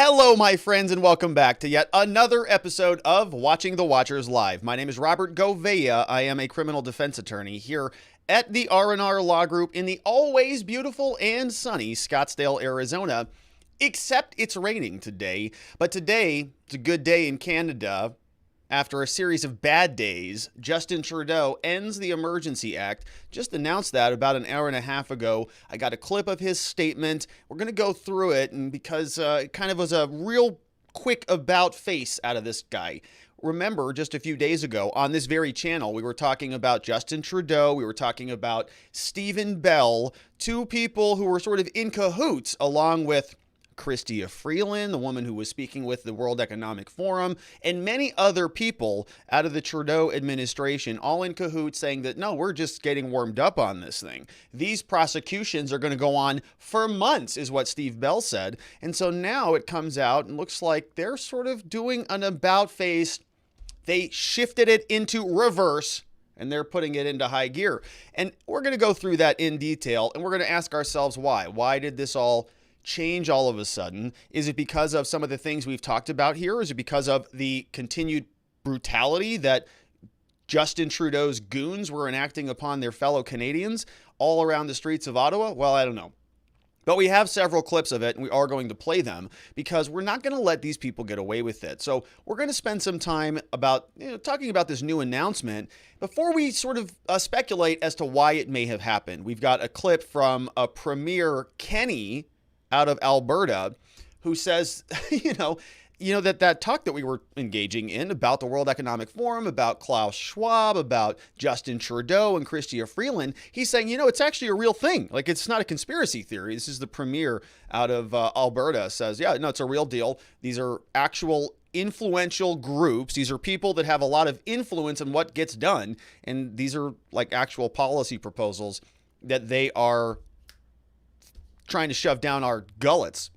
Hello, my friends, and welcome back to yet another episode of Watching the Watchers Live. My name is Robert Gouveia. I am a criminal defense attorney here at the R&R Law Group in the always beautiful and sunny Scottsdale, Arizona, except it's raining today. But today, it's a good day in Canada. After a series of bad days, Justin Trudeau ends the Emergency Act. Just announced that about an hour and a half ago. I got a clip of his statement. We're going to go through it, and because it kind of was a real quick about face out of this guy. Remember, just a few days ago on this very channel, we were talking about Justin Trudeau. We were talking about Stephen Bell, two people who were sort of in cahoots along with Chrystia Freeland, the woman who was speaking with the World Economic Forum, and many other people out of the Trudeau administration, all in cahoots saying that, no, we're just getting warmed up on this thing. These prosecutions are going to go on for months, is what Steve Bell said. And so now it comes out and looks like they're sort of doing an about face. They shifted it into reverse, and they're putting it into high gear. And we're going to go through that in detail, and we're going to ask ourselves why. Why did this all change all of a sudden? Is it because of some of the things we've talked about here? Is it because of the continued brutality that Justin Trudeau's goons were enacting upon their fellow Canadians all around the streets of Ottawa? Well, I don't know. But we have several clips of it, and we are going to play them because we're not going to let these people get away with it. So we're going to spend some time about talking about this new announcement before we sort of speculate as to why it may have happened. We've got a clip from a Premier Kenney out of Alberta, who says, that talk that we were engaging in about the World Economic Forum, about Klaus Schwab, about Justin Trudeau and Chrystia Freeland, he's saying, it's actually a real thing. Like, it's not a conspiracy theory. This is the premier out of Alberta says, yeah, no, it's a real deal. These are actual influential groups. These are people that have a lot of influence in what gets done. And these are like actual policy proposals that they are trying to shove down our gullets.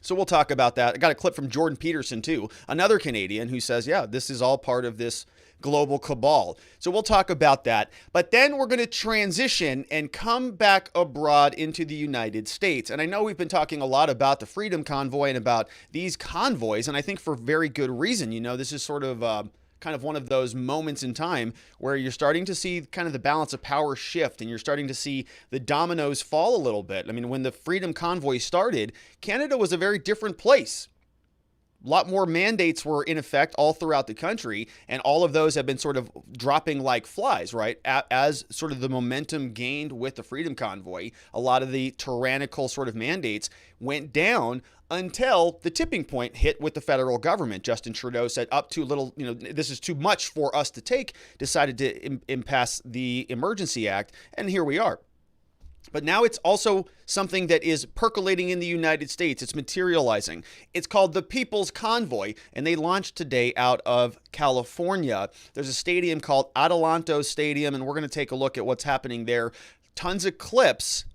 So we'll talk about that. I got a clip from Jordan Peterson too, another Canadian who says, yeah, this is all part of this global cabal. So we'll talk about that. But then we're going to transition and come back abroad into the United States. And I know we've been talking a lot about the Freedom Convoy and about these convoys, and I think for very good reason. This is sort of kind of one of those moments in time where you're starting to see kind of the balance of power shift, and you're starting to see the dominoes fall a little bit. I mean, when the Freedom Convoy started, Canada was a very different place. A lot more mandates were in effect all throughout the country, and all of those have been sort of dropping like flies, right? As sort of the momentum gained with the Freedom Convoy, a lot of the tyrannical sort of mandates went down until the tipping point hit with the federal government. Justin Trudeau said up too little, this is too much for us to take, decided to impasse the Emergency Act, and here we are. But now it's also something that is percolating in the United States. It's materializing. It's called the People's Convoy, and they launched today out of California. There's a stadium called Adelanto Stadium, and we're going to take a look at what's happening there. Tons of clips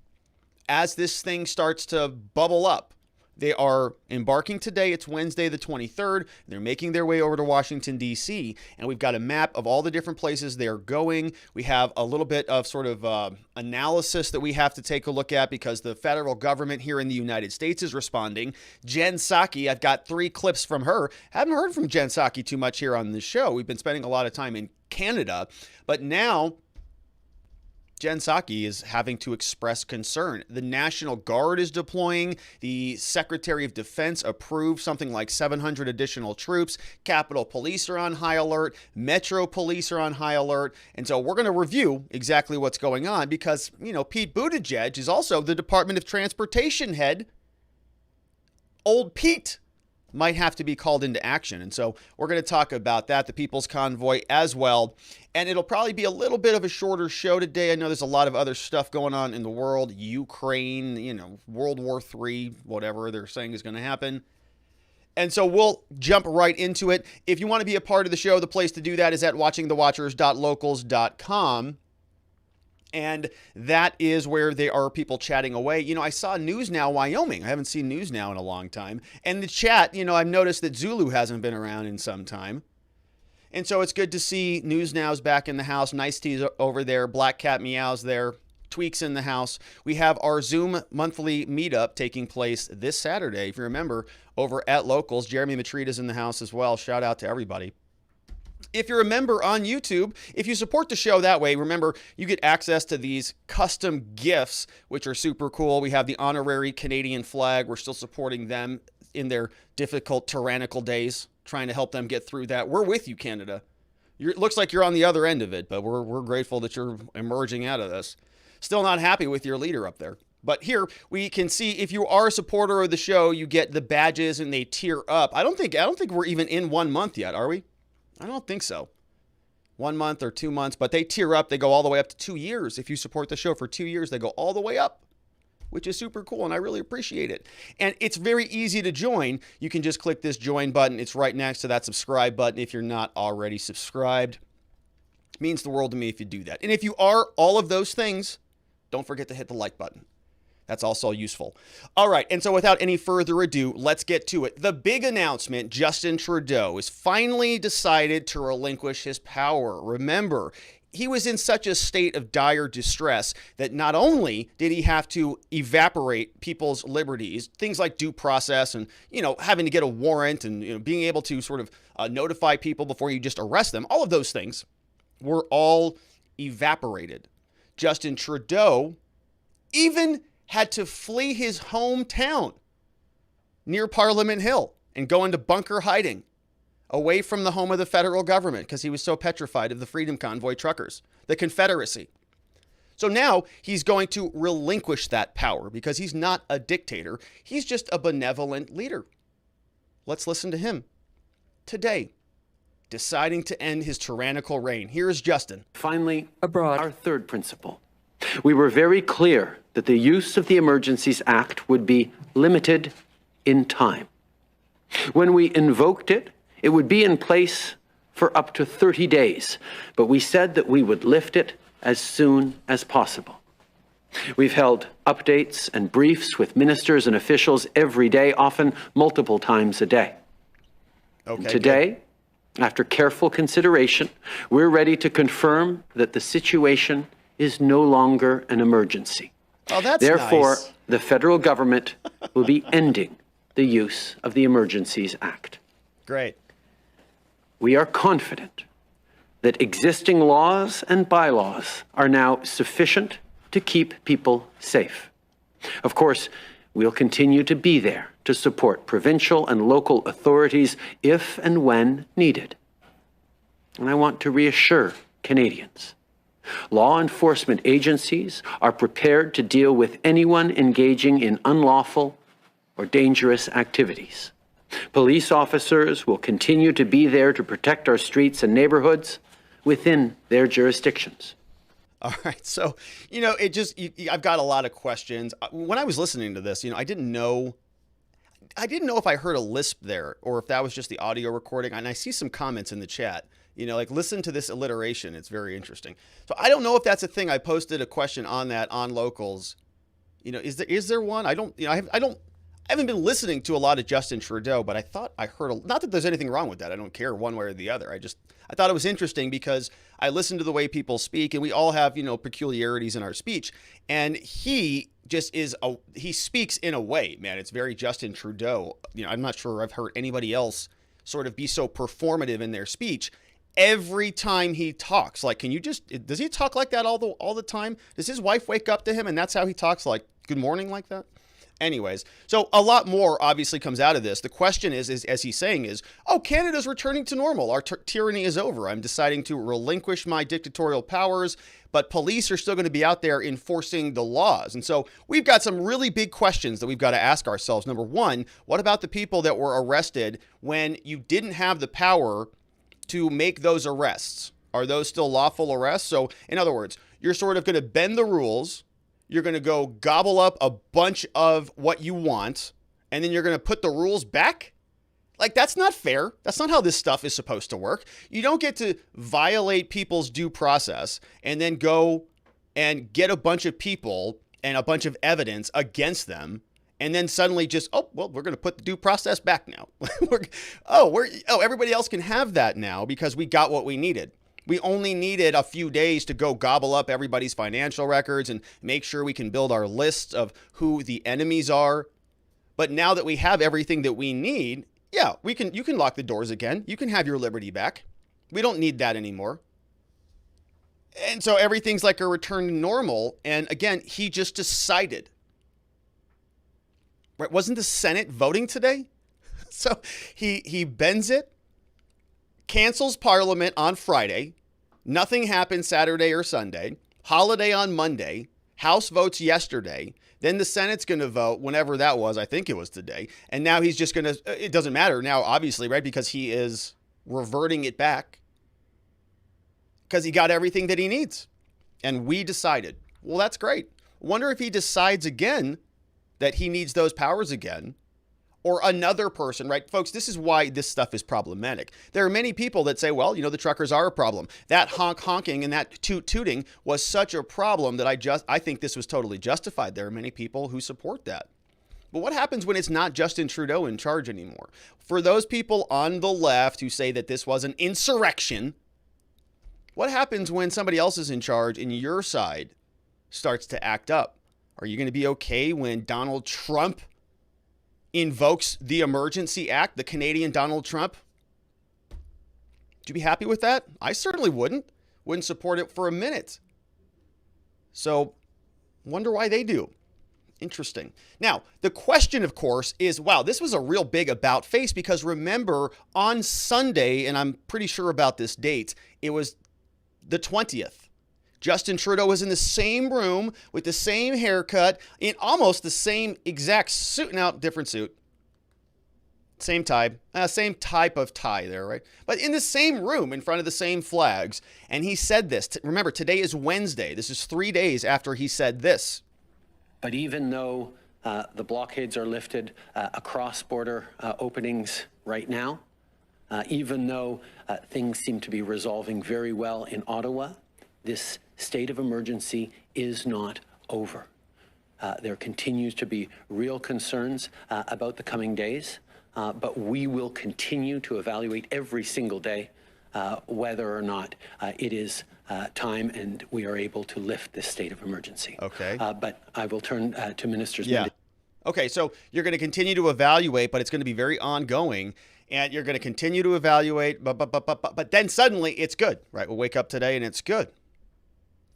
as this thing starts to bubble up. They are embarking today. It's Wednesday the 23rd. They're making their way over to Washington, D.C., and we've got a map of all the different places they're going. We have a little bit of sort of analysis that we have to take a look at because the federal government here in the United States is responding. Jen Psaki, I've got 3 clips from her. Haven't heard from Jen Psaki too much here on the show. We've been spending a lot of time in Canada, but now Jen Psaki is having to express concern. The National Guard is deploying. The Secretary of Defense approved something like 700 additional troops. Capitol Police are on high alert. Metro Police are on high alert. And so we're going to review exactly what's going on because, Pete Buttigieg is also the Department of Transportation head. Old Pete might have to be called into action. And so we're going to talk about that, the People's Convoy as well. And it'll probably be a little bit of a shorter show today. I know there's a lot of other stuff going on in the world, Ukraine, World War III, whatever they're saying is going to happen. And so we'll jump right into it. If you want to be a part of the show, the place to do that is at watchingthewatchers.locals.com. And that is where there are people chatting away. I saw News Now Wyoming. I haven't seen News Now in a long time. And the chat, I've noticed that Zulu hasn't been around in some time. And so it's good to see News Now's back in the house. Nice Tea's over there. Black Cat Meows there. tweaks in the House. We have our Zoom monthly meetup taking place this Saturday. If you remember, over at Locals, Jeremy Matrita's in the house as well. Shout out to everybody. If you're a member on YouTube, if you support the show that way, remember, you get access to these custom gifts, which are super cool. We have the honorary Canadian flag. We're still supporting them in their difficult, tyrannical days, trying to help them get through that. We're with you, Canada. It looks like you're on the other end of it, but we're grateful that you're emerging out of this. Still not happy with your leader up there. But here we can see if you are a supporter of the show, you get the badges and they tier up. I don't think we're even in 1 month yet, are we? I don't think so. 1 month or 2 months, but they tier up. They go all the way up to 2 years. If you support the show for 2 years, they go all the way up, which is super cool, and I really appreciate it. And it's very easy to join. You can just click this join button. It's right next to that subscribe button if you're not already subscribed. It means the world to me if you do that. And if you are all of those things, don't forget to hit the like button. That's also useful. All right, and so without any further ado, let's get to it. The big announcement, Justin Trudeau has finally decided to relinquish his power. Remember, he was in such a state of dire distress that not only did he have to evaporate people's liberties, things like due process and, having to get a warrant and, being able to sort of notify people before you just arrest them, all of those things were all evaporated. Justin Trudeau even had to flee his hometown near Parliament Hill and go into bunker hiding away from the home of the federal government because he was so petrified of the Freedom Convoy truckers, the Confederacy. So now he's going to relinquish that power because he's not a dictator. He's just a benevolent leader. Let's listen to him today, deciding to end his tyrannical reign. Here is Justin. Finally, abroad, our third principle. We were very clear that the use of the Emergencies Act would be limited in time. When we invoked it, it would be in place for up to 30 days, but we said that we would lift it as soon as possible. We've held updates and briefs with ministers and officials every day, often multiple times a day. Okay, today, after careful consideration, we're ready to confirm that the situation is no longer an emergency. Oh, that's Therefore, nice. The federal government will be ending the use of the Emergencies Act. Great. We are confident that existing laws and bylaws are now sufficient to keep people safe. Of course, we'll continue to be there to support provincial and local authorities if and when needed. And I want to reassure Canadians. Law enforcement agencies are prepared to deal with anyone engaging in unlawful or dangerous activities. Police officers will continue to be there to protect our streets and neighborhoods within their jurisdictions. All right. So, I've got a lot of questions. When I was listening to this, I didn't know if I heard a lisp there or if that was just the audio recording. And I see some comments in the chat. Listen to this alliteration. It's very interesting. So I don't know if that's a thing. I posted a question on that on Locals. Is there one? I haven't been listening to a lot of Justin Trudeau, but I thought I heard, not that there's anything wrong with that. I don't care one way or the other. I thought it was interesting because I listened to the way people speak and we all have, peculiarities in our speech. And he just he speaks in a way, man. It's very Justin Trudeau. I'm not sure I've heard anybody else sort of be so performative in their speech. Every time he talks, does he talk like that all the time? Does his wife wake up to him and that's how he talks, like good morning like that? Anyways, so a lot more obviously comes out of this. The question is as he's saying Canada's returning to normal. Our tyranny is over. I'm deciding to relinquish my dictatorial powers, but police are still going to be out there enforcing the laws. And so we've got some really big questions that we've got to ask ourselves. Number one, what about the people that were arrested when you didn't have the power to make those arrests? Are those still lawful arrests? So in other words, you're sort of going to bend the rules. You're going to go gobble up a bunch of what you want, and then you're going to put the rules back? That's not fair. That's not how this stuff is supposed to work. You don't get to violate people's due process and then go and get a bunch of people and a bunch of evidence against them and then suddenly just, we're going to put the due process back now. Everybody else can have that now because we got what we needed. We only needed a few days to go gobble up everybody's financial records and make sure we can build our lists of who the enemies are. But now that we have everything that we need, yeah, you can lock the doors again. You can have your liberty back. We don't need that anymore. And so everything's like a return to normal. And again, he just decided. Right? Wasn't the Senate voting today? So he bends it, cancels Parliament on Friday. Nothing happened Saturday or Sunday. Holiday on Monday. House votes yesterday. Then the Senate's going to vote whenever that was. I think it was today. And now he's just going to, it doesn't matter now, obviously, right? Because he is reverting it back. Because he got everything that he needs. And we decided. Well, that's great. Wonder if he decides again that he needs those powers again. Or another person, right? Folks, this is why this stuff is problematic. There are many people that say, well, the truckers are a problem. That honking and that tooting was such a problem that I think this was totally justified. There are many people who support that. But what happens when it's not Justin Trudeau in charge anymore? For those people on the left who say that this was an insurrection, what happens when somebody else is in charge and your side starts to act up? Are you going to be okay when Donald Trump invokes the Emergency Act, the Canadian Donald Trump? Would you be happy with that? I certainly wouldn't. Wouldn't support it for a minute. So, wonder why they do. Interesting. Now, the question, of course, is, wow, this was a real big about face because remember, on Sunday, and I'm pretty sure about this date, it was the 20th. Justin Trudeau was in the same room with the same haircut in almost the same exact suit. Now, different suit. Same tie. Same type of tie there, right? But in the same room in front of the same flags. And he said this. Remember, today is Wednesday. This is 3 days after he said this. But even though the blockades are lifted across border openings right now, even though things seem to be resolving very well in Ottawa, this state of emergency is not over. There continues to be real concerns about the coming days, but we will continue to evaluate every single day whether or not it is time and we are able to lift this state of emergency. Okay. But I will turn to Ministers. Yeah. Okay, so you're going to continue to evaluate, but it's going to be very ongoing. And you're going to continue to evaluate, but then suddenly it's good, right? We'll wake up today and it's good.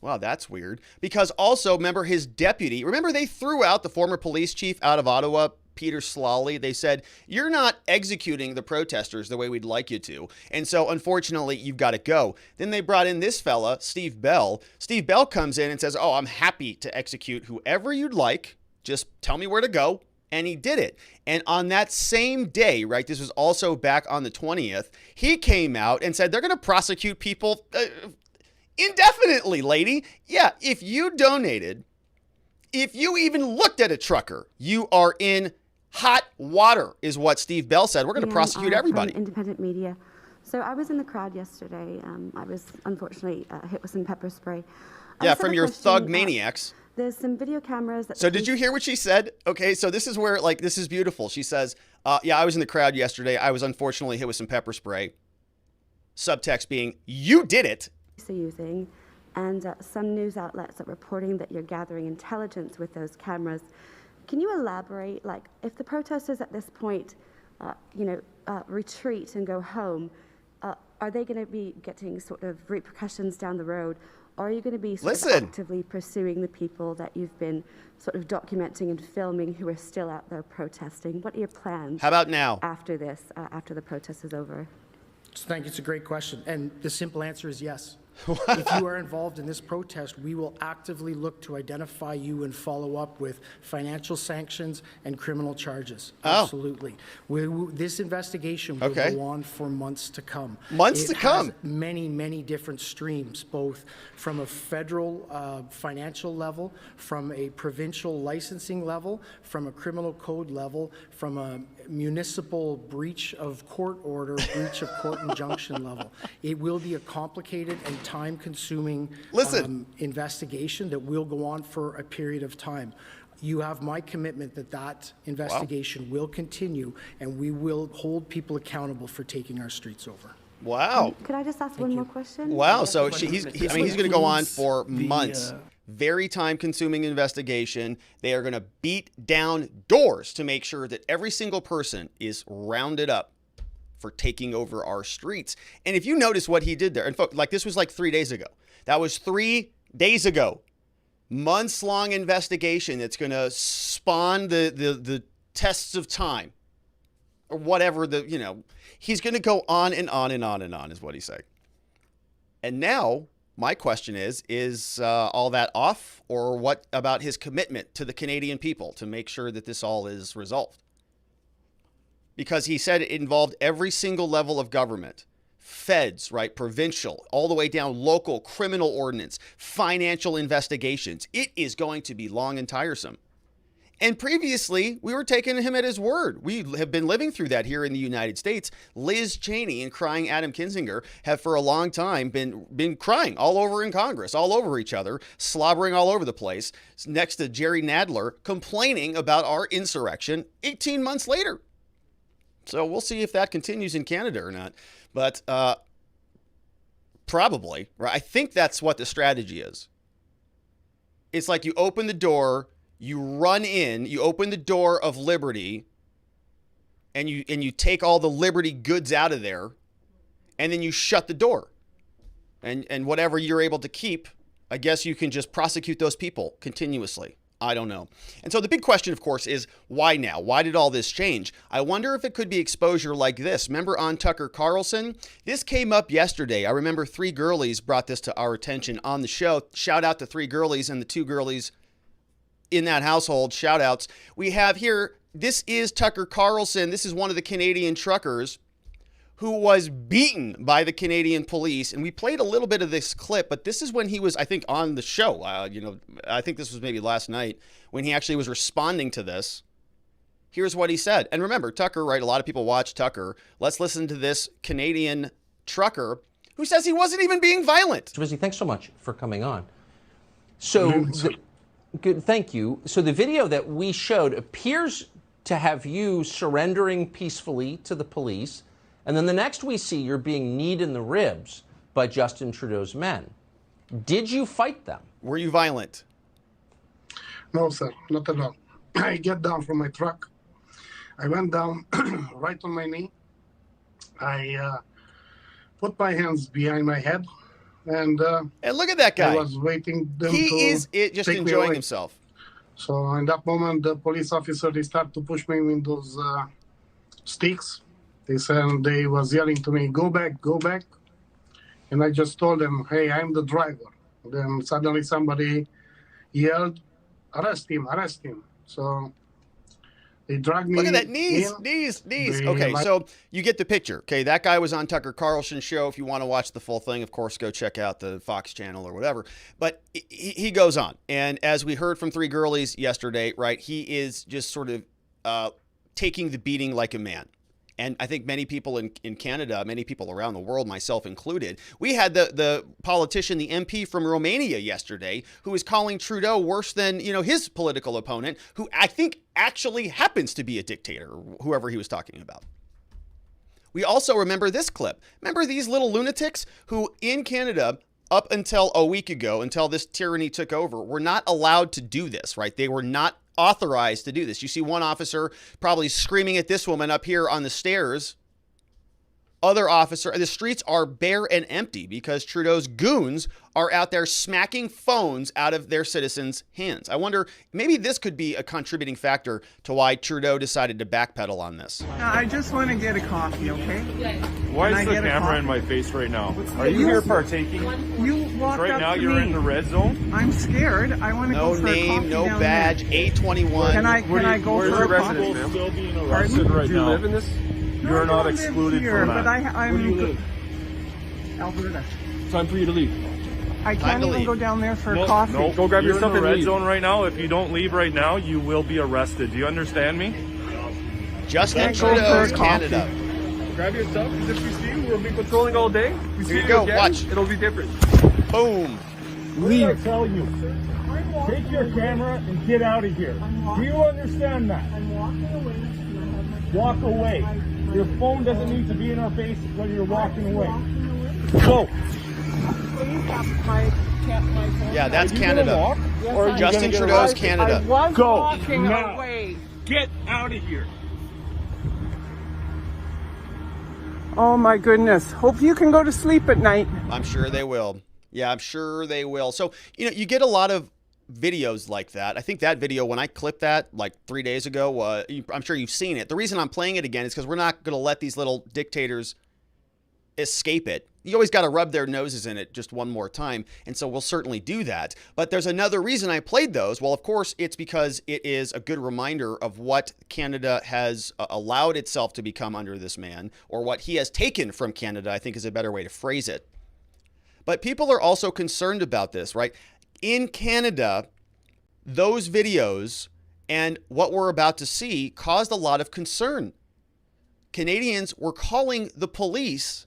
Wow, that's weird. Because also, remember his deputy, remember they threw out the former police chief out of Ottawa, Peterson. They said, you're not executing the protesters the way we'd like you to. And so, unfortunately, you've got to go. Then they brought in this fella, Steve Bell. Steve Bell comes in and says, oh, I'm happy to execute whoever you'd like. Just tell me where to go. And he did it. And on that same day, right, this was also back on the 20th, he came out and said they're going to prosecute people indefinitely, lady. Yeah, if you donated, if you even looked at a trucker, you are in hot water, is what Steve Bell said. We're going to prosecute everybody. Independent media. So I was in the crowd yesterday. I was unfortunately hit with some pepper spray. Yeah, from your thug maniacs. There's some video cameras. So did you hear what she said? Okay, so this is where, like, this is beautiful. She says, yeah, I was in the crowd yesterday. I was unfortunately hit with some pepper spray. Subtext being, you did it. Using, and some news outlets are reporting that you're gathering intelligence with those cameras. Can you elaborate, like, if the protesters at this point, retreat and go home, are they going to be getting sort of repercussions down the road? Or are you going to be sort of actively pursuing the people that you've been sort of documenting and filming who are still out there protesting? What are your plans? How about now? After this, after the protest is over? Thank you. It's a great question. And the simple answer is yes. If you are involved in this protest, we will actively look to identify you and follow up with financial sanctions and criminal charges. Oh. Absolutely. This investigation will go on for months to come. Months to come? It has many, many different streams, both from a federal financial level, from a provincial licensing level, from a criminal code level, from a municipal breach of court order, breach of court injunction level. It will be a complicated and time-consuming investigation that will go on for a period of time. You have my commitment that that investigation will continue, and we will hold people accountable for taking our streets over. Wow. Could I just ask one more question? Wow. So he's going to go on for months. Very time-consuming investigation. They are going to beat down doors to make sure that every single person is rounded up for taking over our streets. And if you notice what he did there, and folks, like this was like 3 days ago. That was 3 days ago. Months-long investigation that's going to spawn the tests of time or whatever he's going to go on and on and on and on is what he's saying. And now my question is all that off, or what about his commitment to the Canadian people to make sure that this all is resolved? Because he said it involved every single level of government, feds, right, provincial, all the way down local, criminal ordinance, financial investigations. It is going to be long and tiresome. And previously, we were taking him at his word. We have been living through that here in the United States. Liz Cheney and crying Adam Kinzinger have for a long time been crying all over in Congress, all over each other, slobbering all over the place, next to Jerry Nadler complaining about our insurrection 18 months later. So we'll see if that continues in Canada or not. But probably, right? I think that's what the strategy is. It's like you open the door, you run in, you open the door of liberty, and you take all the liberty goods out of there, and then you shut the door. And whatever you're able to keep, I guess you can just prosecute those people continuously. I don't know. And so the big question, of course, is why now? Why did all this change? I wonder if it could be exposure like this. Remember on Tucker Carlson? This came up yesterday. I remember 3 girlies brought this to our attention on the show. Shout out to 3 girlies and the 2 girlies in that household. Shout outs. We have here, this is Tucker Carlson. This is one of the Canadian truckers who was beaten by the Canadian police. And we played a little bit of this clip, but this is when he was, I think, on the show. I think this was maybe last night when he actually was responding to this. Here's what he said. And remember, Tucker, right? A lot of people watch Tucker. Let's listen to this Canadian trucker who says he wasn't even being violent. Rizzy, thanks so much for coming on. So, good, thank you. So the video that we showed appears to have you surrendering peacefully to the police. And then the next we see you're being kneed in the ribs by Justin Trudeau's men. Did you fight them? Were you violent? No, sir, not at all. I get down from my truck. I went down right on my knee. I put my hands behind my head. And look at that guy. I was waiting them he is just enjoying himself. So in that moment, the police officer, they start to push me with those sticks. They said, they was yelling to me, go back, go back. And I just told them, hey, I'm the driver. Then suddenly somebody yelled, arrest him, arrest him. So they dragged me. Look at that, knees. Okay, so you get the picture. Okay, that guy was on Tucker Carlson's show. If you want to watch the full thing, of course, go check out the Fox channel or whatever. But he goes on. And as we heard from 3 girlies yesterday, right, he is just sort of taking the beating like a man. And I think many people in Canada, many people around the world, myself included, we had the politician, the MP from Romania yesterday, who was calling Trudeau worse than, his political opponent, who I think actually happens to be a dictator, whoever he was talking about. We also remember this clip. Remember these little lunatics who in Canada, up until a week ago, until this tyranny took over, were not allowed to do this, right? They were not authorized to do this. You see one officer probably screaming at this woman up here on the stairs. Other officer, the streets are bare and empty because Trudeau's goons are out there smacking phones out of their citizens' hands. I wonder, maybe this could be a contributing factor to why Trudeau decided to backpedal on this. I just want to get a coffee, okay? Why is the camera in my face right now? Are you here partaking? You walked right up now to you're me. in the red zone? I'm scared. I want to go for a coffee. No name, no down badge, there. A21. Can I go where's for your a coffee? residence, still being arrested right Do you now. live in this? You're No, not I live excluded here, from that. But I'm Where do you live? Alberta. Time for you to leave. I Time can't to even leave. go down there for No, coffee. no, Go grab your stuff in the and red leave. zone right now. If you don't leave right now, you will be arrested. Do you understand me? Justin Can I go Trudeau, for a coffee? Canada. Grab your stuff, because if we see you, we'll be patrolling all day. We see Here you go, again, watch. It'll be different. Boom. Leave. I tell you, take your camera and get out of here. Do you understand that? I'm walking away. Walk away. Your phone doesn't need to be in our face when you're walking away. Go. Yeah, that's Canada. Or Justin Trudeau's Canada. Go walking now. away. Get out of here. Oh my goodness. Hope you can go to sleep at night. I'm sure they will. Yeah, I'm sure they will. So, you get a lot of videos like that. I think that video, when I clipped that like 3 days ago, I'm sure you've seen it. The reason I'm playing it again is because we're not going to let these little dictators escape it. You always got to rub their noses in it just one more time. And so we'll certainly do that. But there's another reason I played those. Well, of course, it's because it is a good reminder of what Canada has allowed itself to become under this man, or what he has taken from Canada, I think is a better way to phrase it. But people are also concerned about this, right? In Canada, those videos and what we're about to see caused a lot of concern. Canadians were calling the police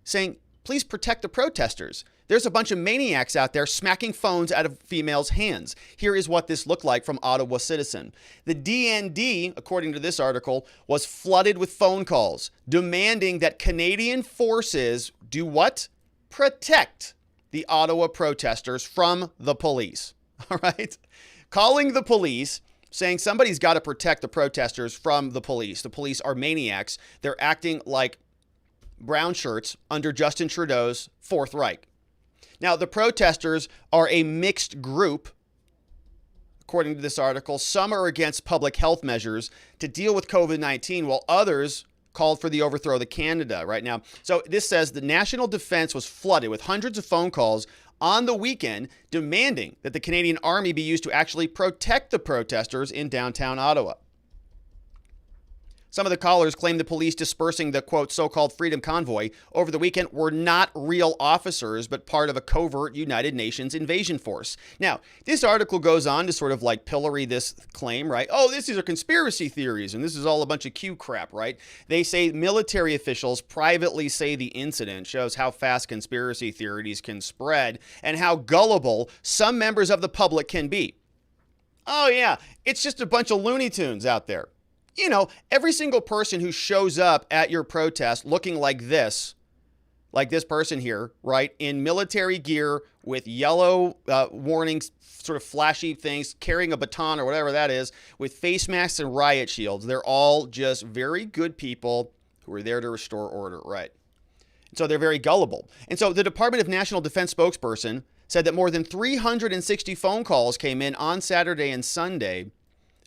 saying, please protect the protesters. There's a bunch of maniacs out there smacking phones out of females' hands. Here is what this looked like from Ottawa Citizen. The DND, according to this article, was flooded with phone calls demanding that Canadian forces do what? Protect the Ottawa protesters from the police. All right? Calling the police, saying somebody's got to protect the protesters from the police. The police are maniacs. They're acting like brown shirts under Justin Trudeau's Fourth Reich. Now, the protesters are a mixed group, according to this article. Some are against public health measures to deal with COVID-19, while others called for the overthrow of Canada right now. So this says the national defense was flooded with hundreds of phone calls on the weekend demanding that the Canadian Army be used to actually protect the protesters in downtown Ottawa. Some of the callers claimed the police dispersing the, quote, so-called Freedom Convoy over the weekend were not real officers, but part of a covert United Nations invasion force. Now, this article goes on to sort of like pillory this claim, right? Oh, these are conspiracy theories, and this is all a bunch of Q crap, right? They say military officials privately say the incident shows how fast conspiracy theories can spread and how gullible some members of the public can be. Oh, yeah, it's just a bunch of Looney Tunes out there. Every single person who shows up at your protest looking like this person here, right, in military gear with yellow warnings, sort of flashy things, carrying a baton or whatever that is, with face masks and riot shields. They're all just very good people who are there to restore order, right? So they're very gullible. And so the Department of National Defense spokesperson said that more than 360 phone calls came in on Saturday and Sunday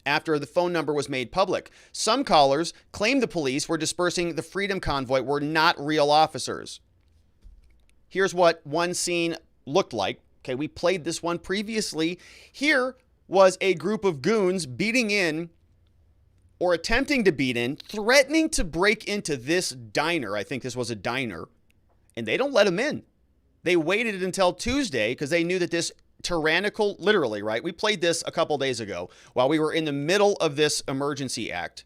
after the phone number was made public. Some callers claimed the police were dispersing the Freedom Convoy were not real officers. Here's what one scene looked like. Okay, we played this one previously. Here was a group of goons beating in, or attempting to beat in, threatening to break into this diner. I think this was a diner. And they don't let them in. They waited until Tuesday because they knew that this tyrannical, literally, right? We played this a couple days ago while we were in the middle of this Emergency Act.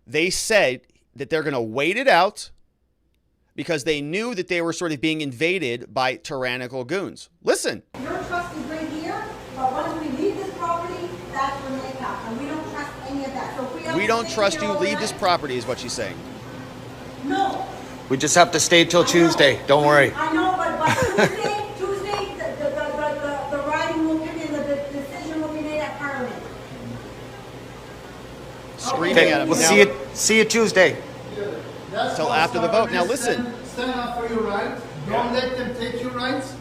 They said that they're going to wait it out because they knew that they were sort of being invaded by tyrannical goons. Listen. Your trust is right here, but once we leave this property, that's when they come. And we don't trust any of that. So we don't trust you. Leave this property is what she's saying. No. We just have to stay till Tuesday. Don't worry. I know, but Tuesday, the riding will come in, the decision will be made at Parliament. Screaming at him. We'll see you Tuesday. Until after the vote. Now listen. Stand up for your right. Don't let them take your rights.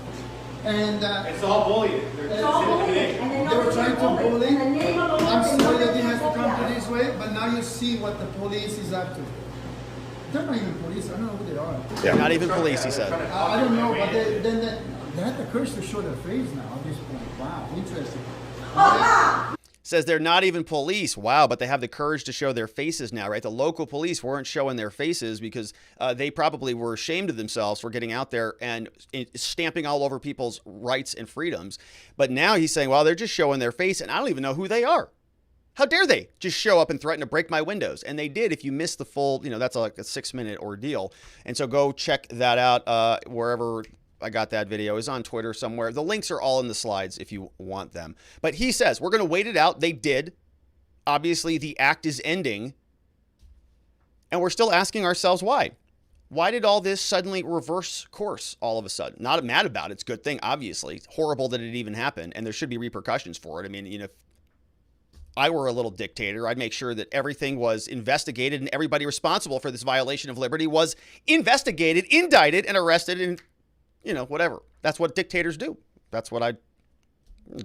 And it's all bullying. It's all bullying. They were trying to bully. I'm sorry that it has to come to this way, but now you see what the police is up to. They're not even police. I don't know who they are. Yeah. Not even police, he said. I don't know, but they have the courage to show their face now at this point. Wow, interesting. Says they're not even police. Wow, but they have the courage to show their faces now, right? The local police weren't showing their faces because they probably were ashamed of themselves for getting out there and stamping all over people's rights and freedoms. But now he's saying, well, they're just showing their face, and I don't even know who they are. How dare they just show up and threaten to break my windows? And they did. If you missed the full, that's like a 6-minute ordeal. And so go check that out wherever I got that video. Is on Twitter somewhere. The links are all in the slides if you want them. But he says, we're going to wait it out. They did. Obviously, the act is ending. And we're still asking ourselves why. Why did all this suddenly reverse course all of a sudden? Not mad about it. It's a good thing, obviously. It's horrible that it even happened, and there should be repercussions for it. I mean, if I were a little dictator, I'd make sure that everything was investigated and everybody responsible for this violation of liberty was investigated, indicted, and arrested, and, whatever. That's what dictators do. That's what I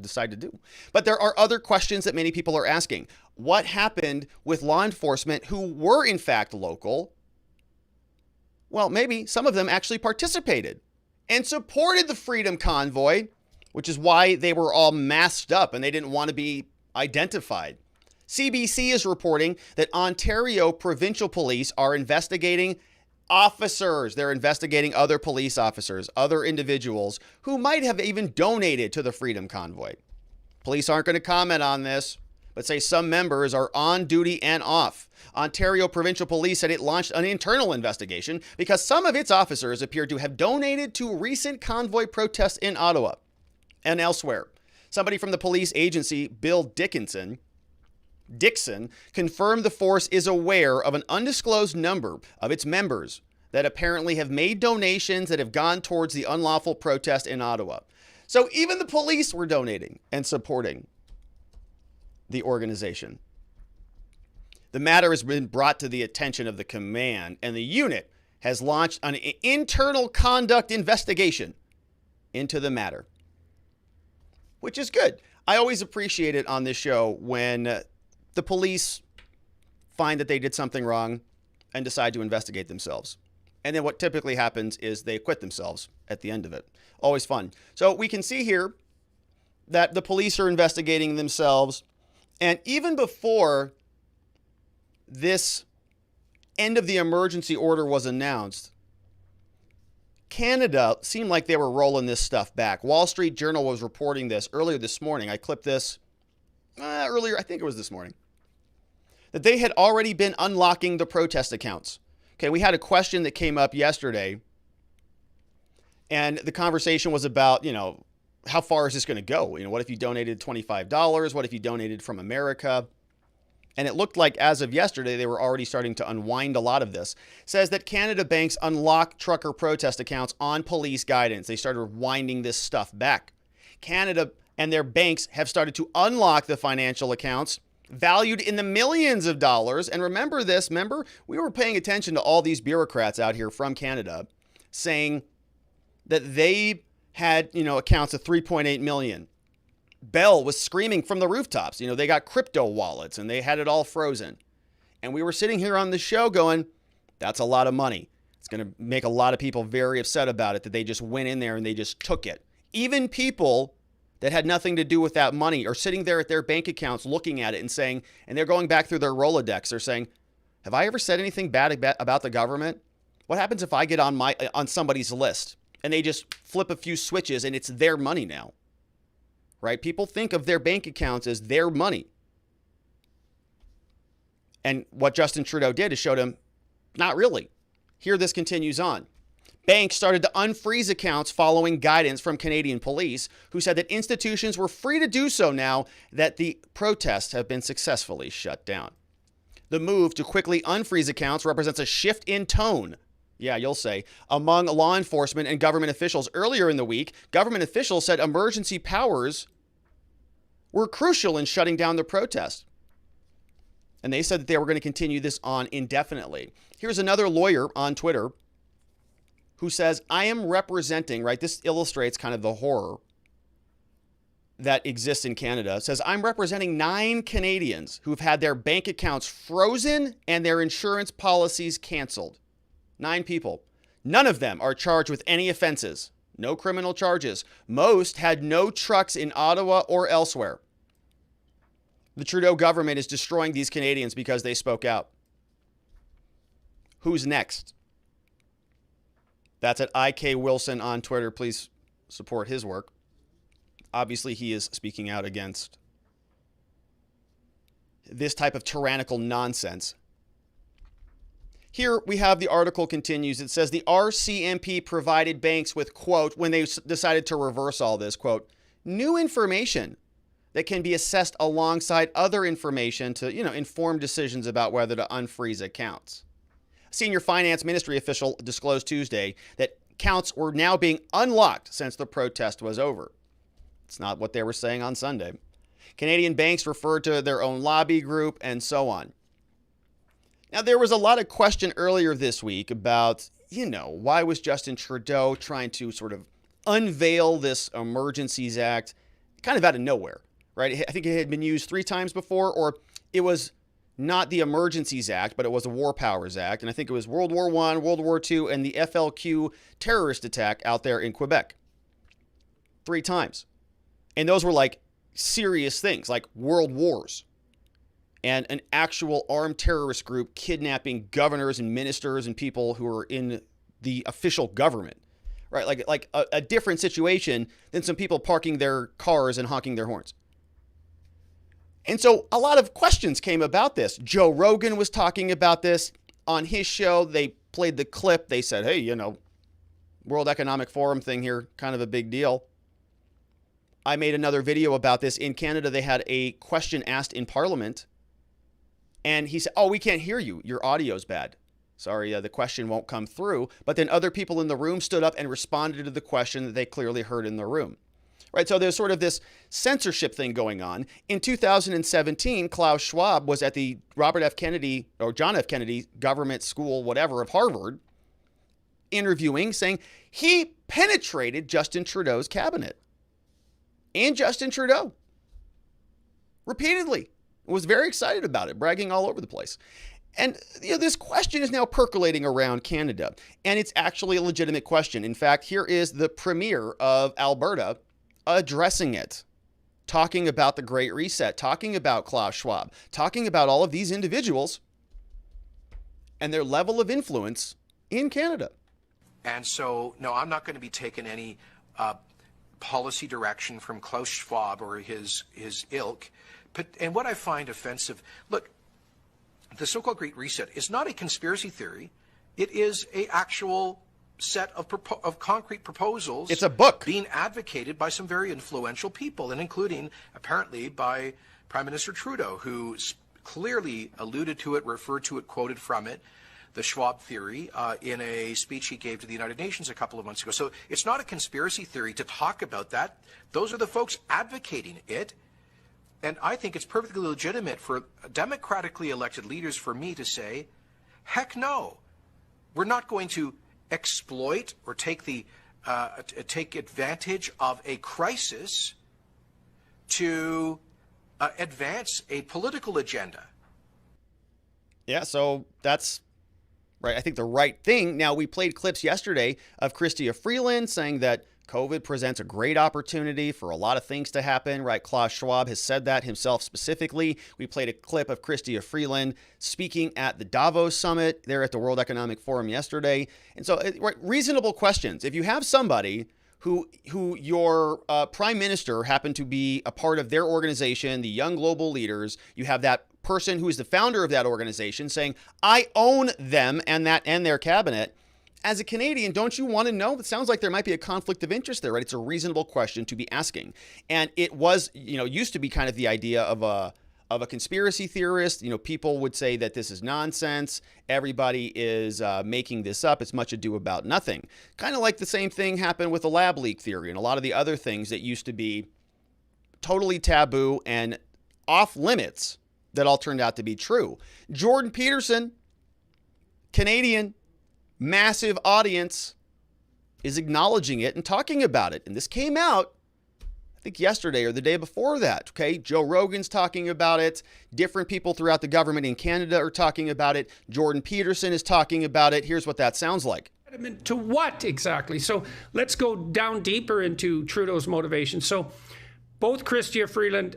decide to do. But there are other questions that many people are asking. What happened with law enforcement who were, in fact, local? Well, maybe some of them actually participated and supported the Freedom Convoy, which is why they were all masked up and they didn't want to be identified. CBC is reporting that Ontario provincial police are investigating officers. They're investigating other police officers, other individuals who might have even donated to the Freedom Convoy. Police aren't going to comment on this, but say some members are on duty and off. Ontario Provincial Police said it launched an internal investigation because some of its officers appeared to have donated to recent convoy protests in Ottawa and elsewhere. Somebody from the police agency, Bill Dixon, confirmed the force is aware of an undisclosed number of its members that apparently have made donations that have gone towards the unlawful protest in Ottawa. So even the police were donating and supporting the organization. The matter has been brought to the attention of the command, and the unit has launched an internal conduct investigation into the matter, which is good. I always appreciate it on this show when the police find that they did something wrong and decide to investigate themselves. And then what typically happens is they acquit themselves at the end of it. Always fun. So we can see here that the police are investigating themselves. And even before this end of the emergency order was announced, Canada seemed like they were rolling this stuff back. Wall Street Journal was reporting this earlier this morning. I clipped this earlier, I think it was this morning, that they had already been unlocking the protest accounts. Okay, we had a question that came up yesterday, and the conversation was about, how far is this going to go? What if you donated $25? What if you donated from America? And it looked like as of yesterday, they were already starting to unwind a lot of this. It says that Canada banks unlock trucker protest accounts on police guidance. They started winding this stuff back. Canada and their banks have started to unlock the financial accounts valued in the millions of dollars. And remember, we were paying attention to all these bureaucrats out here from Canada saying that they had, accounts of 3.8 million. Bell was screaming from the rooftops. They got crypto wallets and they had it all frozen. And we were sitting here on the show going, that's a lot of money. It's going to make a lot of people very upset about it that they just went in there and they just took it. Even people that had nothing to do with that money are sitting there at their bank accounts looking at it and saying, and they're going back through their Rolodex. They're saying, have I ever said anything bad about the government? What happens if I get on somebody's list and they just flip a few switches and it's their money now? Right? People think of their bank accounts as their money. And what Justin Trudeau did is showed him, not really. Here this continues on. Banks started to unfreeze accounts following guidance from Canadian police, who said that institutions were free to do so now that the protests have been successfully shut down. The move to quickly unfreeze accounts represents a shift in tone. Yeah, you'll say. Among law enforcement and government officials earlier in the week, government officials said emergency powers were crucial in shutting down the protest. And they said that they were going to continue this on indefinitely. Here's another lawyer on Twitter who says, I am representing, right? This illustrates kind of the horror that exists in Canada. It says, I'm representing 9 Canadians who've had their bank accounts frozen and their insurance policies canceled. 9 people. None of them are charged with any offenses. No criminal charges. Most had no trucks in Ottawa or elsewhere. The Trudeau government is destroying these Canadians because they spoke out. Who's next? That's at IK Wilson on Twitter. Please support his work. Obviously, he is speaking out against this type of tyrannical nonsense. Here we have the article continues. It says the RCMP provided banks with, quote, when they decided to reverse all this, quote, new information that can be assessed alongside other information to, inform decisions about whether to unfreeze accounts. senior finance ministry official disclosed Tuesday that accounts were now being unlocked since the protest was over. It's not what they were saying on Sunday. Canadian banks referred to their own lobby group and so on. Now, there was a lot of question earlier this week about, why was Justin Trudeau trying to sort of unveil this Emergencies Act kind of out of nowhere, right? I think it had been used 3 times before, or it was not the Emergencies Act, but it was the War Powers Act. And I think it was World War I, World War II, and the FLQ terrorist attack out there in Quebec. 3 times. And those were like serious things, like world wars and an actual armed terrorist group kidnapping governors and ministers and people who are in the official government, right? Like a different situation than some people parking their cars and honking their horns. And so a lot of questions came about this. Joe Rogan was talking about this on his show. They played the clip. They said, hey, World Economic Forum thing here, kind of a big deal. I made another video about this. In Canada, they had a question asked in Parliament. And he said, oh, we can't hear you. Your audio's bad. Sorry, the question won't come through. But then other people in the room stood up and responded to the question that they clearly heard in the room. Right, so there's sort of this censorship thing going on. In 2017, Klaus Schwab was at the Robert F. Kennedy or John F. Kennedy Government School, whatever, of Harvard, interviewing, saying he penetrated Justin Trudeau's cabinet. And Justin Trudeau. Repeatedly. Was very excited about it, bragging all over the place. And this question is now percolating around Canada. And it's actually a legitimate question. In fact, here is the Premier of Alberta addressing it, talking about the Great Reset, talking about Klaus Schwab, talking about all of these individuals and their level of influence in Canada. And so, no, I'm not going to be taking any policy direction from Klaus Schwab or his ilk. And what I find offensive, look, the so-called Great Reset is not a conspiracy theory. It is an actual set of concrete proposals. It's a book being advocated by some very influential people, and including apparently by Prime Minister Trudeau, who clearly alluded to it, referred to it, quoted from it, the Schwab theory, in a speech he gave to the United Nations a couple of months ago. So it's not a conspiracy theory to talk about that. Those are the folks advocating it. And I think it's perfectly legitimate for democratically elected leaders, for me to say, heck no, we're not going to exploit or take advantage of a crisis to advance a political agenda. Yeah, so that's right. I think the right thing. Now, we played clips yesterday of Chrystia Freeland saying that COVID presents a great opportunity for a lot of things to happen, right? Klaus Schwab has said that himself specifically. We played a clip of Chrystia Freeland speaking at the Davos summit there at the World Economic Forum yesterday. And so, right, reasonable questions. If you have somebody who your prime minister happened to be a part of their organization, the Young Global Leaders, you have that person who is the founder of that organization saying, I own them and their cabinet. As a Canadian, don't you want to know? It sounds like there might be a conflict of interest there, right? It's a reasonable question to be asking. And it was, used to be kind of the idea of a conspiracy theorist. People would say that this is nonsense. Everybody is making this up. It's much ado about nothing. Kind of like the same thing happened with the lab leak theory and a lot of the other things that used to be totally taboo and off limits that all turned out to be true. Jordan Peterson, Canadian, massive audience, is acknowledging it and talking about it. And this came out, I think, yesterday or the day before that. Okay, Joe Rogan's talking about it. Different people throughout the government in Canada are talking about it. Jordan Peterson is talking about it. Here's what that sounds like. To what exactly? So let's go down deeper into Trudeau's motivation. So both Chrystia Freeland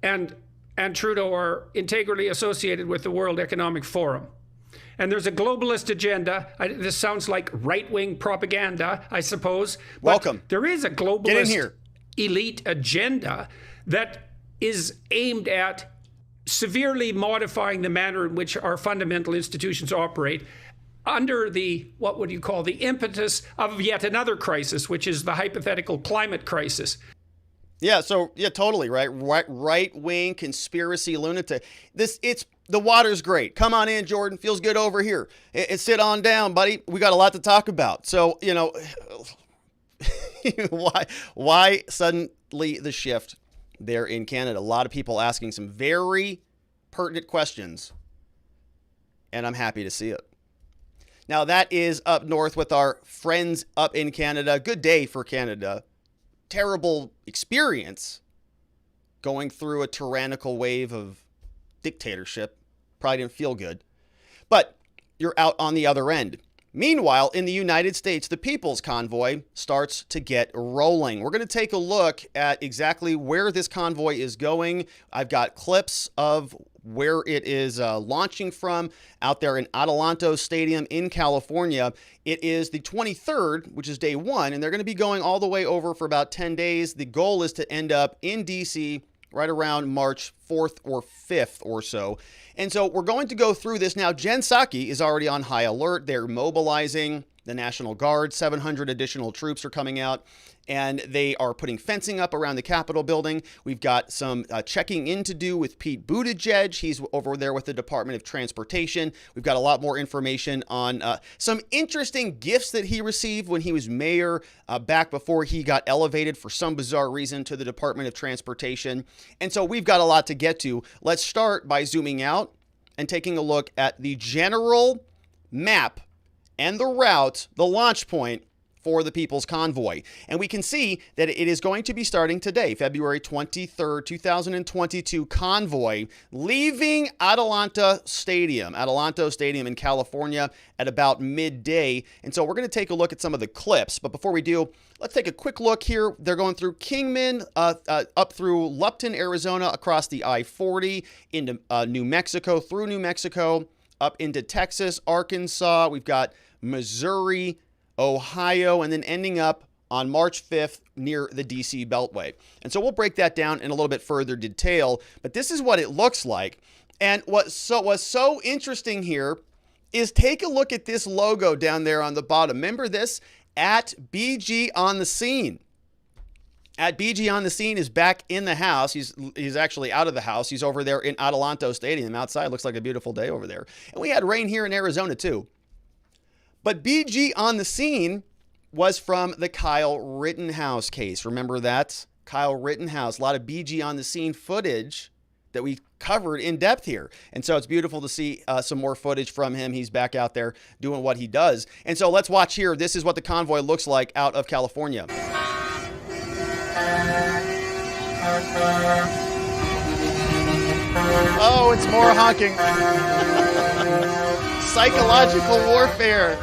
and Trudeau are integrally associated with the World Economic Forum. And there's a globalist agenda. This sounds like right-wing propaganda, I suppose. But welcome. There is a globalist elite agenda that is aimed at severely modifying the manner in which our fundamental institutions operate under the, what would you call, the impetus of yet another crisis, which is the hypothetical climate crisis. Yeah, so, yeah, totally, right? Right-wing conspiracy lunatic. It's The water's great. Come on in, Jordan. Feels good over here. Sit on down, buddy. We got a lot to talk about. So, you know, why suddenly the shift there in Canada? A lot of people asking some very pertinent questions, and I'm happy to see it. Now, that is up north with our friends up in Canada. Good day for Canada. Terrible experience going through a tyrannical wave of dictatorship. Probably didn't feel good. But you're out on the other end. Meanwhile, in the United States, the People's Convoy starts to get rolling. We're going to take a look at exactly where this convoy is going. I've got clips of where it is launching from out there in Adelanto Stadium in California. It is the 23rd, which is day one, and they're going to be going all the way over for about 10 days. The goal is to end up in D.C. right around March 4th or 5th or so. And so we're going to go through this now. Jen Psaki is already on high alert. They're mobilizing the National Guard. 700 additional troops are coming out, and they are putting fencing up around the Capitol building. We've got some checking in to do with Pete Buttigieg. He's over there with the Department of Transportation. We've got a lot more information on some interesting gifts that he received when he was mayor back before he got elevated for some bizarre reason to the Department of Transportation. And so we've got a lot to get to. Let's start by zooming out and taking a look at the general map and the route, the launch point for the People's Convoy. And we can see that it is going to be starting today, February 23rd, 2022, convoy leaving Adelanto Stadium in California at about midday. And so we're going to take a look at some of the clips. But before we do, let's take a quick look here. They're going through Kingman, up through Lupton, Arizona, across the I-40 into New Mexico, through New Mexico, up into Texas, Arkansas. We've got Missouri, Ohio, and then ending up on March 5th near the D.C. Beltway. And so we'll break that down in a little bit further detail, but this is what it looks like. And what's so interesting here is take a look at this logo down there on the bottom. Remember this? At BG on the scene. At BG on the scene is back in the house. He's actually out of the house. He's over there in Adelanto Stadium outside. Looks like a beautiful day over there. And we had rain here in Arizona too. But BG on the scene was from the Kyle Rittenhouse case. Remember that? Kyle Rittenhouse. A lot of BG on the scene footage that we covered in depth here. And so it's beautiful to see some more footage from him. He's back out there doing what he does. And so let's watch here. This is what the convoy looks like out of California. Oh, it's more honking. Psychological warfare.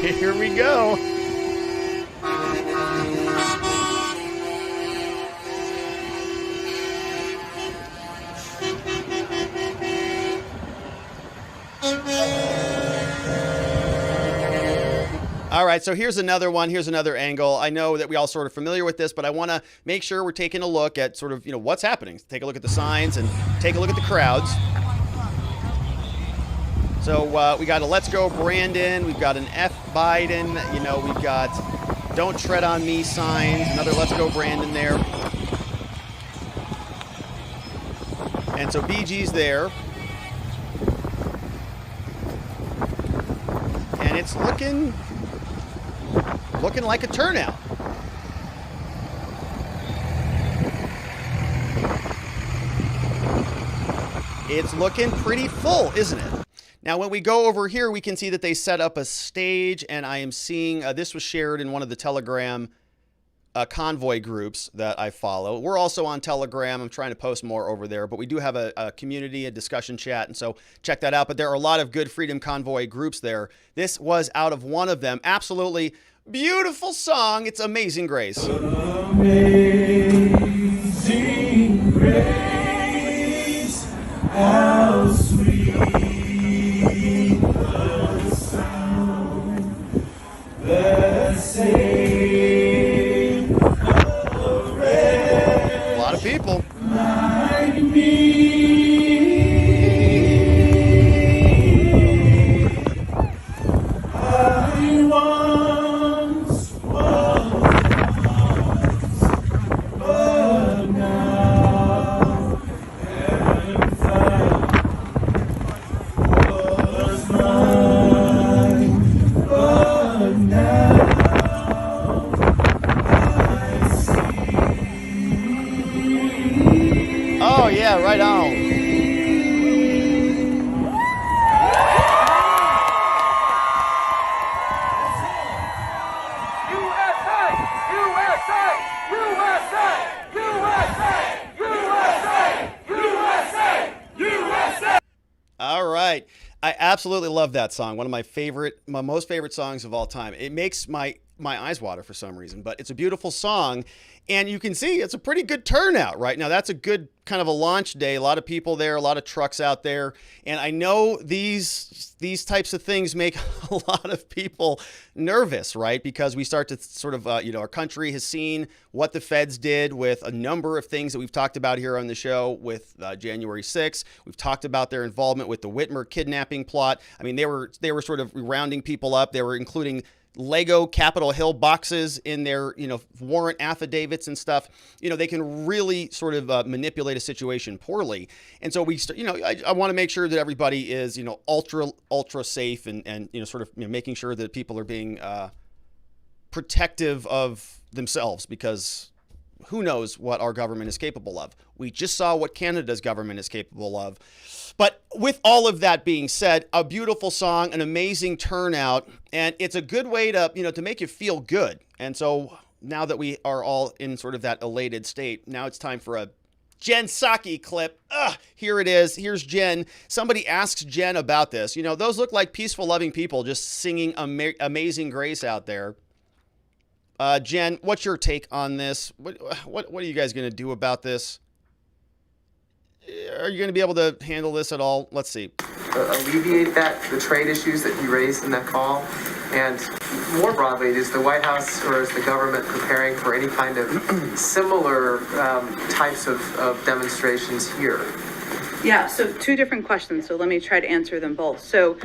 Here we go. All right, so here's another one. Here's another angle. I know that we all sort of familiar with this, but I want to make sure we're taking a look at sort of, what's happening. Take a look at the signs and take a look at the crowds. So we got a Let's Go Brandon. We've got an F Biden. We've got Don't Tread on Me signs. Another Let's Go Brandon there. And so BG's there. And it's looking like a turnout. It's looking pretty full, isn't it? Now, when we go over here, we can see that they set up a stage, and I am seeing, this was shared in one of the Telegram convoy groups that I follow. We're also on Telegram. I'm trying to post more over there, but we do have a community, a discussion chat, and so check that out. But there are a lot of good Freedom Convoy groups there. This was out of one of them. Absolutely beautiful song. It's Amazing Grace. Amazing Grace, how sweet the sound that saved a wretch. A lot of people. Like me. I want Yeah, right on. All right. I absolutely love that song. One of my most favorite songs of all time. It makes my eyes water for some reason, but it's a beautiful song. And you can see it's a pretty good turnout right now. That's a good kind of a launch day. A lot of people there, a lot of trucks out there. And I know these types of things make a lot of people nervous, right? Because we start to sort of, our country has seen what the feds did with a number of things that we've talked about here on the show with January 6th. We've talked about their involvement with the Whitmer kidnapping plot. I mean, they were sort of rounding people up. They were including Lego Capitol Hill boxes in their, warrant affidavits and stuff. They can really sort of manipulate a situation poorly. And so I want to make sure that everybody is, ultra safe and sort of making sure that people are being protective of themselves, because who knows what our government is capable of. We just saw what Canada's government is capable of. But with all of that being said, a beautiful song, an amazing turnout, and it's a good way to, to make you feel good. And so now that we are all in sort of that elated state, now it's time for a Jen Psaki clip. Here it is. Here's Jen. Somebody asks Jen about this. Those look like peaceful, loving people just singing Amazing Grace out there. Jen, what's your take on this? What are you guys going to do about this? Are you going to be able to handle this at all? Let's see. Alleviate the trade issues that he raised in that call? And more broadly, is the White House or is the government preparing for any kind of similar types of demonstrations here? Yeah, so two different questions, so let me try to answer them both. So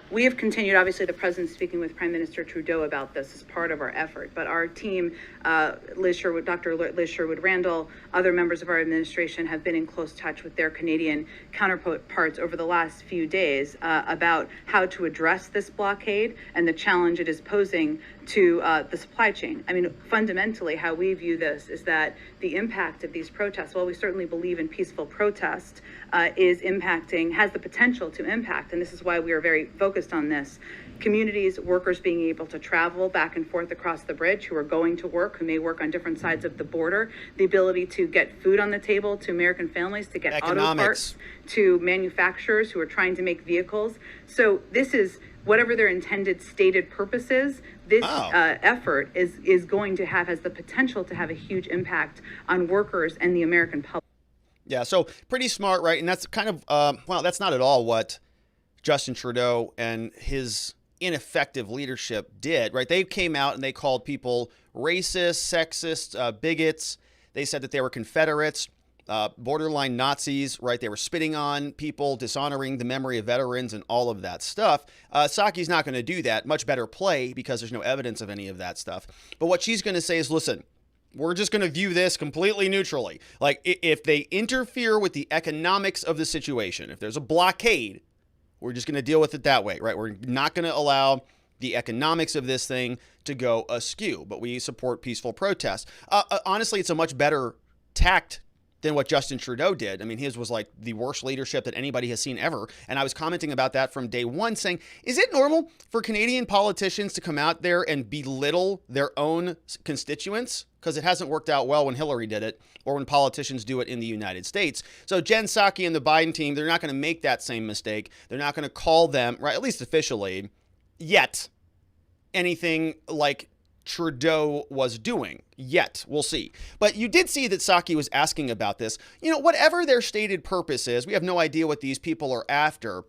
we have continued, obviously the president speaking with Prime Minister Trudeau about this as part of our effort, but our team, Dr. Liz Sherwood-Randall, other members of our administration have been in close touch with their Canadian counterparts over the last few days about how to address this blockade and the challenge it is posing to the supply chain. I mean, fundamentally, how we view this is that the impact of these protests, while we certainly believe in peaceful protest, has the potential to impact, and this is why we are very focused on this, communities, workers being able to travel back and forth across the bridge, who are going to work, who may work on different sides of the border, the ability to get food on the table to American families, to get auto parts to manufacturers who are trying to make vehicles. So this is, whatever their intended stated purpose is, this effort is going to has the potential to have a huge impact on workers and the American public. Yeah, so pretty smart, right? And that's kind of, that's not at all what Justin Trudeau and his ineffective leadership did, right? They came out and they called people racist, sexist, bigots. They said that they were Confederates, borderline Nazis, right? They were spitting on people, dishonoring the memory of veterans and all of that stuff. Psaki's not going to do that. Much better play, because there's no evidence of any of that stuff. But what she's going to say is, listen, we're just going to view this completely neutrally. Like, if they interfere with the economics of the situation, if there's a blockade, we're just going to deal with it that way, right? We're not going to allow the economics of this thing to go askew, but we support peaceful protest. Honestly, it's a much better tact than what Justin Trudeau did. I mean, his was like the worst leadership that anybody has seen ever. And I was commenting about that from day one, saying, is it normal for Canadian politicians to come out there and belittle their own constituents? Because it hasn't worked out well when Hillary did it, or when politicians do it in the United States. So Jen Psaki and the Biden team, they're not going to make that same mistake. They're not going to call them, right, at least officially, yet, anything like Trudeau was doing yet. We'll see. But you did see that Psaki was asking about this. Whatever their stated purpose is, we have no idea what these people are after.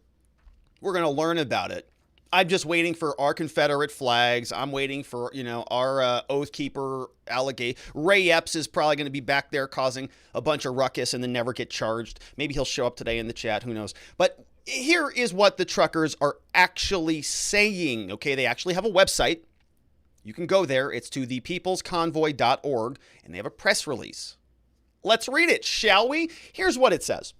We're going to learn about it. I'm just waiting for our Confederate flags. I'm waiting for, our Oath Keeper allegation. Ray Epps is probably going to be back there causing a bunch of ruckus and then never get charged. Maybe he'll show up today in the chat. Who knows? But here is what the truckers are actually saying. Okay, they actually have a website. You can go there. It's to thepeoplesconvoy.org, and they have a press release. Let's read it, shall we? Here's what it says.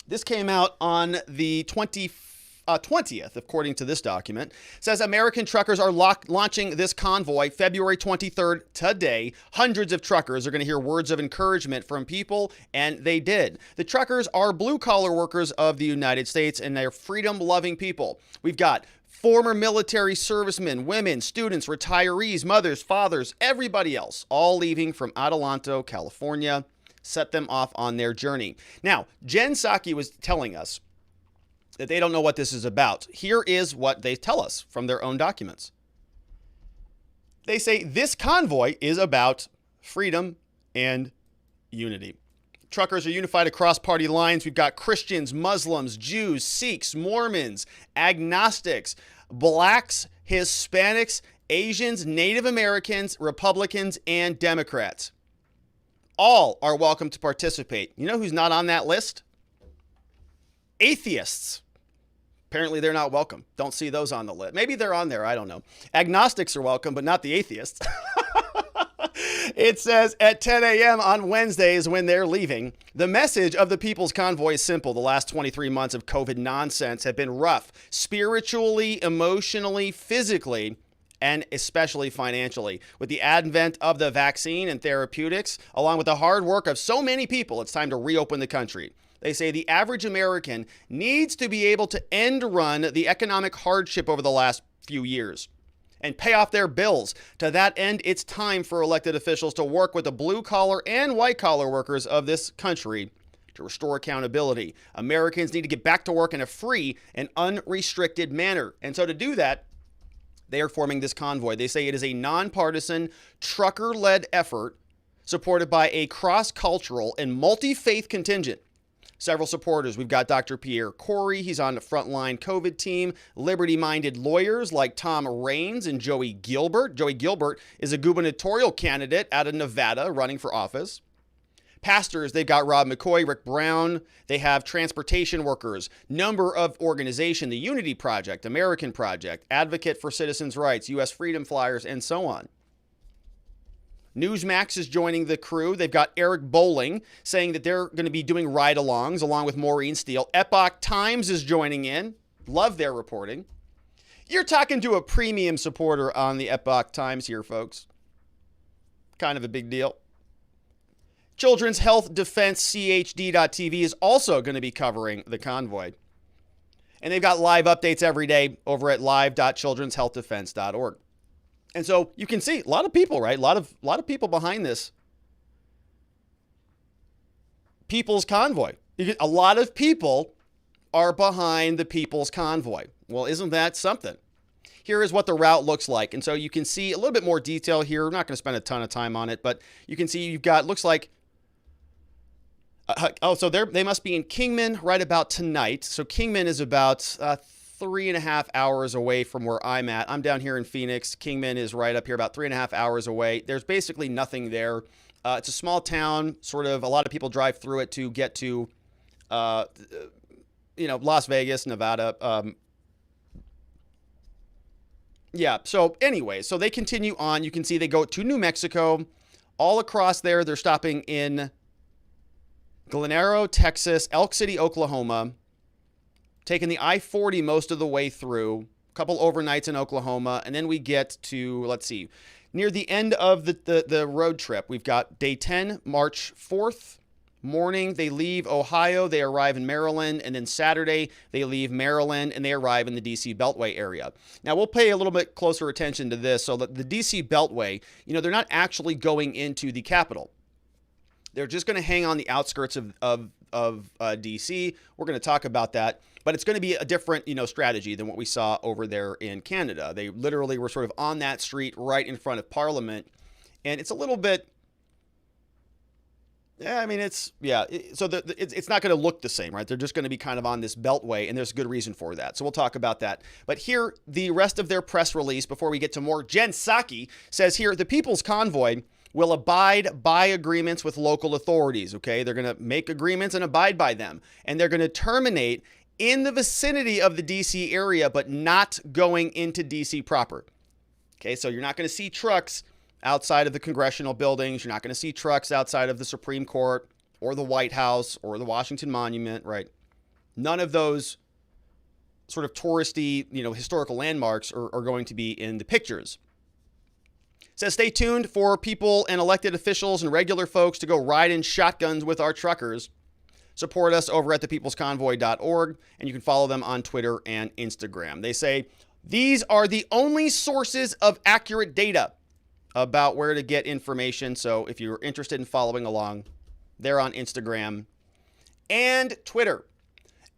This came out on the 25th 20th, according to this document, says American truckers are launching this convoy February 23rd today. Hundreds of truckers are going to hear words of encouragement from people, and they did. The truckers are blue-collar workers of the United States, and they're freedom-loving people. We've got former military servicemen, women, students, retirees, mothers, fathers, everybody else, all leaving from Adelanto, California, set them off on their journey. Now, Jen Psaki was telling us that they don't know what this is about. Here is what they tell us from their own documents. They say this convoy is about freedom and unity. Truckers are unified across party lines. We've got Christians, Muslims, Jews, Sikhs, Mormons, agnostics, blacks, Hispanics, Asians, Native Americans, Republicans, and Democrats. All are welcome to participate. You know who's not on that list? Atheists. Apparently they're not welcome. Don't see those on the list. Maybe they're on there. I don't know. Agnostics are welcome, but not the atheists. It says at 10 a.m. on Wednesdays when they're leaving. The message of the People's Convoy is simple. The last 23 months of COVID nonsense have been rough, spiritually, emotionally, physically, and especially financially. With the advent of the vaccine and therapeutics, along with the hard work of so many people, it's time to reopen the country. They say the average American needs to be able to end run the economic hardship over the last few years and pay off their bills. To that end, it's time for elected officials to work with the blue-collar and white-collar workers of this country to restore accountability. Americans need to get back to work in a free and unrestricted manner. And so to do that, they are forming this convoy. They say it is a nonpartisan, trucker-led effort supported by a cross-cultural and multi-faith contingent. Several supporters. We've got Dr. Pierre Corey. He's on the frontline COVID team. Liberty-minded lawyers like Tom Raines and Joey Gilbert. Joey Gilbert is a gubernatorial candidate out of Nevada running for office. Pastors, they've got Rob McCoy, Rick Brown. They have transportation workers, number of organization, the Unity Project, American Project, Advocate for Citizens' Rights, U.S. Freedom Flyers, and so on. Newsmax is joining the crew. They've got Eric Bowling saying that they're going to be doing ride-alongs along with Maureen Steele. Epoch Times is joining in. Love their reporting. You're talking to a premium supporter on the Epoch Times here, folks. Kind of a big deal. Children's Health Defense CHD.TV is also going to be covering the convoy. And they've got live updates every day over at live.childrenshealthdefense.org. And so you can see a lot of people, right? A lot of people behind this People's Convoy. A lot of people are behind the People's Convoy. Well, isn't that something? Here is what the route looks like. And so you can see a little bit more detail here. I'm not going to spend a ton of time on it, but you can see you've got, looks like, so they must be in Kingman right about tonight. So Kingman is about 3.5 hours away from where I'm at. I'm down here in Phoenix. Kingman is right up here, about 3.5 hours away. There's basically nothing there. It's a small town, sort of. A lot of people drive through it to get to, Las Vegas, Nevada. Yeah. So anyway, so they continue on. You can see they go to New Mexico, all across there. They're stopping in Glenarrow, Texas, Elk City, Oklahoma. Taking the I-40 most of the way through, a couple overnights in Oklahoma, and then we get to, let's see, near the end of the road trip, we've got day 10, March 4th morning, they leave Ohio, they arrive in Maryland, and then Saturday, they leave Maryland, and they arrive in the D.C. Beltway area. Now, we'll pay a little bit closer attention to this, so that the D.C. Beltway, they're not actually going into the capital. They're just going to hang on the outskirts of D.C. We're going to talk about that. But it's going to be a different, strategy than what we saw over there in Canada. They literally were sort of on that street right in front of Parliament. And it's a little bit, it's not going to look the same, right? They're just going to be kind of on this beltway, and there's a good reason for that. So we'll talk about that. But here, the rest of their press release, before we get to more, Jen Psaki says here, the People's Convoy will abide by agreements with local authorities, okay? They're going to make agreements and abide by them. And they're going to terminate in the vicinity of the D.C. area, but not going into D.C. proper. Okay, so you're not going to see trucks outside of the congressional buildings. You're not going to see trucks outside of the Supreme Court or the White House or the Washington Monument, right? None of those sort of touristy, historical landmarks are going to be in the pictures. It says, stay tuned for people and elected officials and regular folks to go ride in shotguns with our truckers. Support us over at thepeoplesconvoy.org, and you can follow them on Twitter and Instagram. They say, these are the only sources of accurate data about where to get information. So if you're interested in following along, they're on Instagram and Twitter.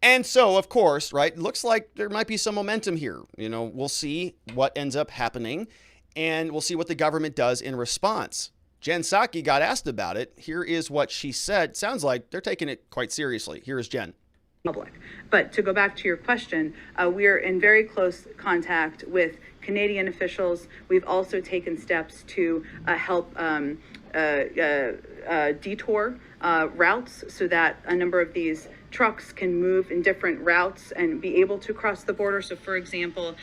And so, of course, right, looks like there might be some momentum here. We'll see what ends up happening, and we'll see what the government does in response. Jen Psaki got asked about it. Here is what she said. Sounds like they're taking it quite seriously. Here is Jen. Public. But to go back to your question, we are in very close contact with Canadian officials. We've also taken steps to help detour routes so that a number of these trucks can move in different routes and be able to cross the border. So, for example,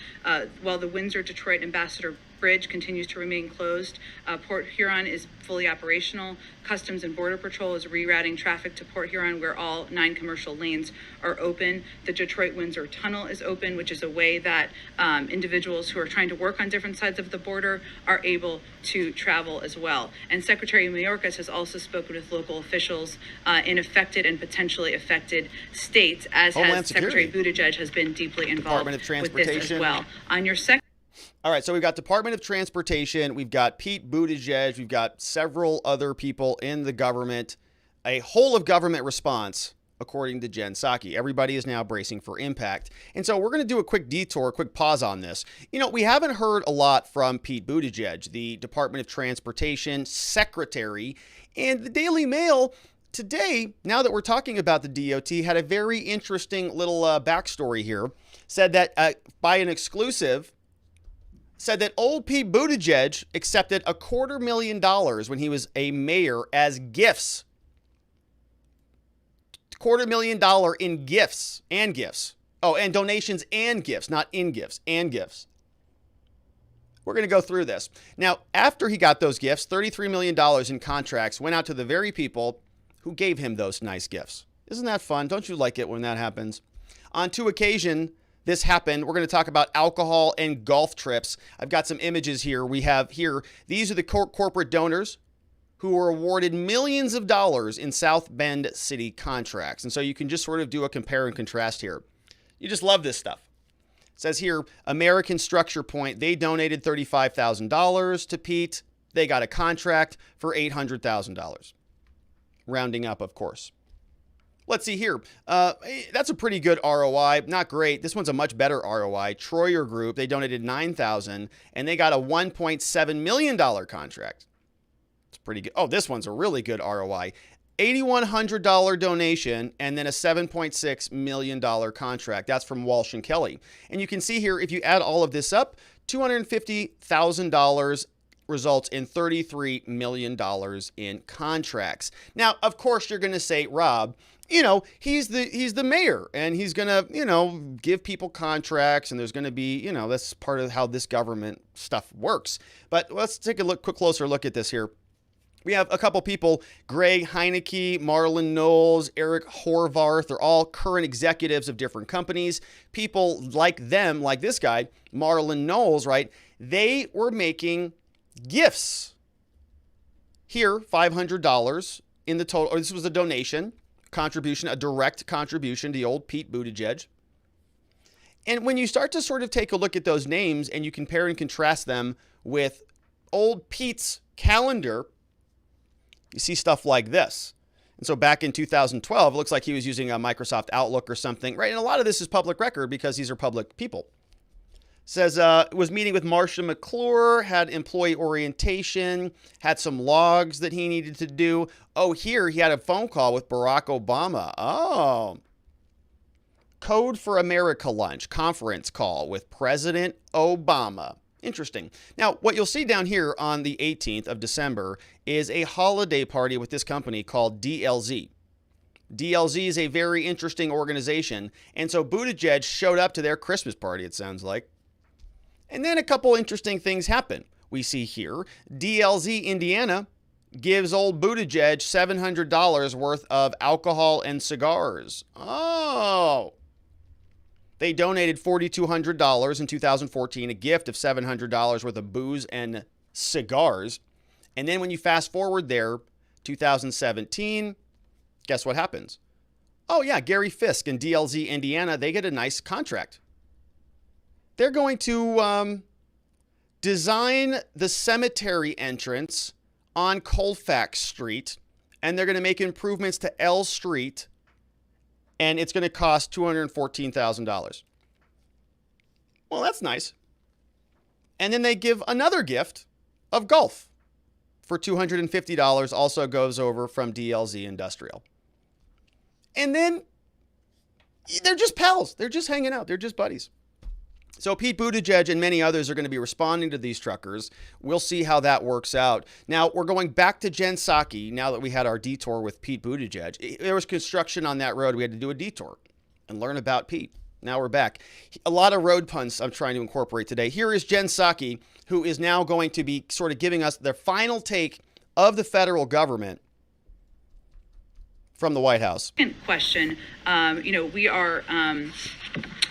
while the Windsor-Detroit Ambassador Bridge continues to remain closed, Port Huron is fully operational. Customs and Border Patrol is rerouting traffic to Port Huron, where all 9 commercial lanes are open. The Detroit-Windsor Tunnel is open, which is a way that individuals who are trying to work on different sides of the border are able to travel as well. And Secretary Mayorkas has also spoken with local officials in affected and potentially affected states, as Homeland has Secretary Buttigieg has been deeply involved Department of with Transportation this as well. On your second. All right, so we've got Department of Transportation, we've got Pete Buttigieg, we've got several other people in the government, a whole of government response, according to Jen Psaki. Everybody is now bracing for impact. And so we're going to do a quick detour, a quick pause on this. We haven't heard a lot from Pete Buttigieg, the Department of Transportation Secretary, and the Daily Mail today, now that we're talking about the DOT, had a very interesting little backstory here. Said that by an exclusive, said that old Pete Buttigieg accepted $250,000 when he was a mayor as gifts. $250,000 in gifts and gifts. Oh, and donations and gifts, not in gifts, and gifts. We're going to go through this. Now, after he got those gifts, $33 million in contracts went out to the very people who gave him those nice gifts. Isn't that fun? Don't you like it when that happens? On 2 occasions, this happened. We're going to talk about alcohol and golf trips. I've got some images here. We have here, these are the corporate donors who were awarded millions of dollars in South Bend city contracts. And so you can just sort of do a compare and contrast here. You just love this stuff. It says here, American Structure Point, they donated $35,000 to Pete. They got a contract for $800,000. Rounding up, of course. Let's see here. That's a pretty good ROI. Not great. This one's a much better ROI. Troyer Group, they donated $9,000 and they got a $1.7 million contract. It's pretty good. Oh, this one's a really good ROI. $8,100 donation and then a $7.6 million contract. That's from Walsh and Kelly. And you can see here, if you add all of this up, $250,000 results in $33 million in contracts. Now, of course, you're going to say, Rob, he's the mayor and he's going to, give people contracts and there's going to be, that's part of how this government stuff works. But let's take a quick closer look at this here. We have a couple people, Greg Heineke, Marlon Knowles, Eric Horvath. They're all current executives of different companies. People like them, like this guy, Marlon Knowles, right? They were making gifts. Here, $500 in the total, or this was a donation, contribution, a direct contribution to the old Pete Buttigieg. And when you start to sort of take a look at those names and you compare and contrast them with old Pete's calendar, you see stuff like this. And so back in 2012, it looks like he was using a Microsoft Outlook or something, right? And a lot of this is public record because these are public people. Says, was meeting with Marcia McClure, had employee orientation, had some logs that he needed to do. Oh, here he had a phone call with Barack Obama. Oh. Code for America lunch, conference call with President Obama. Interesting. Now, what you'll see down here on the 18th of December is a holiday party with this company called DLZ. DLZ is a very interesting organization. And so Buttigieg showed up to their Christmas party, it sounds like. And then a couple interesting things happen. We see here, DLZ Indiana gives old Buttigieg $700 worth of alcohol and cigars. Oh. They donated $4,200 in 2014, a gift of $700 worth of booze and cigars. And then when you fast forward there, 2017, guess what happens? Oh yeah, Gary Fisk in DLZ, Indiana, they get a nice contract. They're going to design the cemetery entrance on Colfax Street, and they're going to make improvements to L Street, and it's going to cost $214,000. Well, that's nice. And then they give another gift of golf for $250, also goes over from DLZ Industrial. And then they're just pals. They're just hanging out. They're just buddies. So Pete Buttigieg and many others are going to be responding to these truckers. We'll see how that works out. Now, we're going back to Jen Psaki now that we had our detour with Pete Buttigieg. There was construction on that road. We had to do a detour and learn about Pete. Now we're back. A lot of road puns I'm trying to incorporate today. Here is Jen Psaki, who is now going to be sort of giving us their final take of the federal government from the White House. Second question, we are,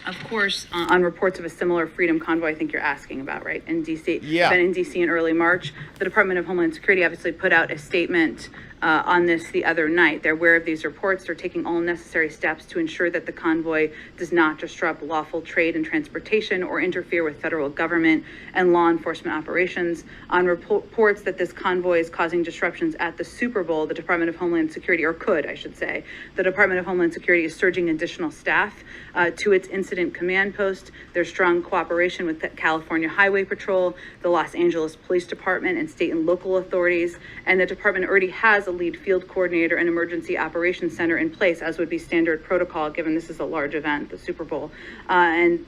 of course, on reports of a similar freedom convoy, I think you're asking about, right, in D.C. Yeah. Been in D.C. in early March. The Department of Homeland Security obviously put out a statement on this the other night. They're aware of these reports. They're taking all necessary steps to ensure that the convoy does not disrupt lawful trade and transportation or interfere with federal government and law enforcement operations. On reports that this convoy is causing disruptions at the Super Bowl, the Department of Homeland Security, or could, I should say, the Department of Homeland Security is surging additional staff to its incident command post. There's strong cooperation with the California Highway Patrol, the Los Angeles Police Department, and state and local authorities. And the department already has a lead field coordinator and emergency operations center in place, as would be standard protocol, given this is a large event, the Super Bowl. And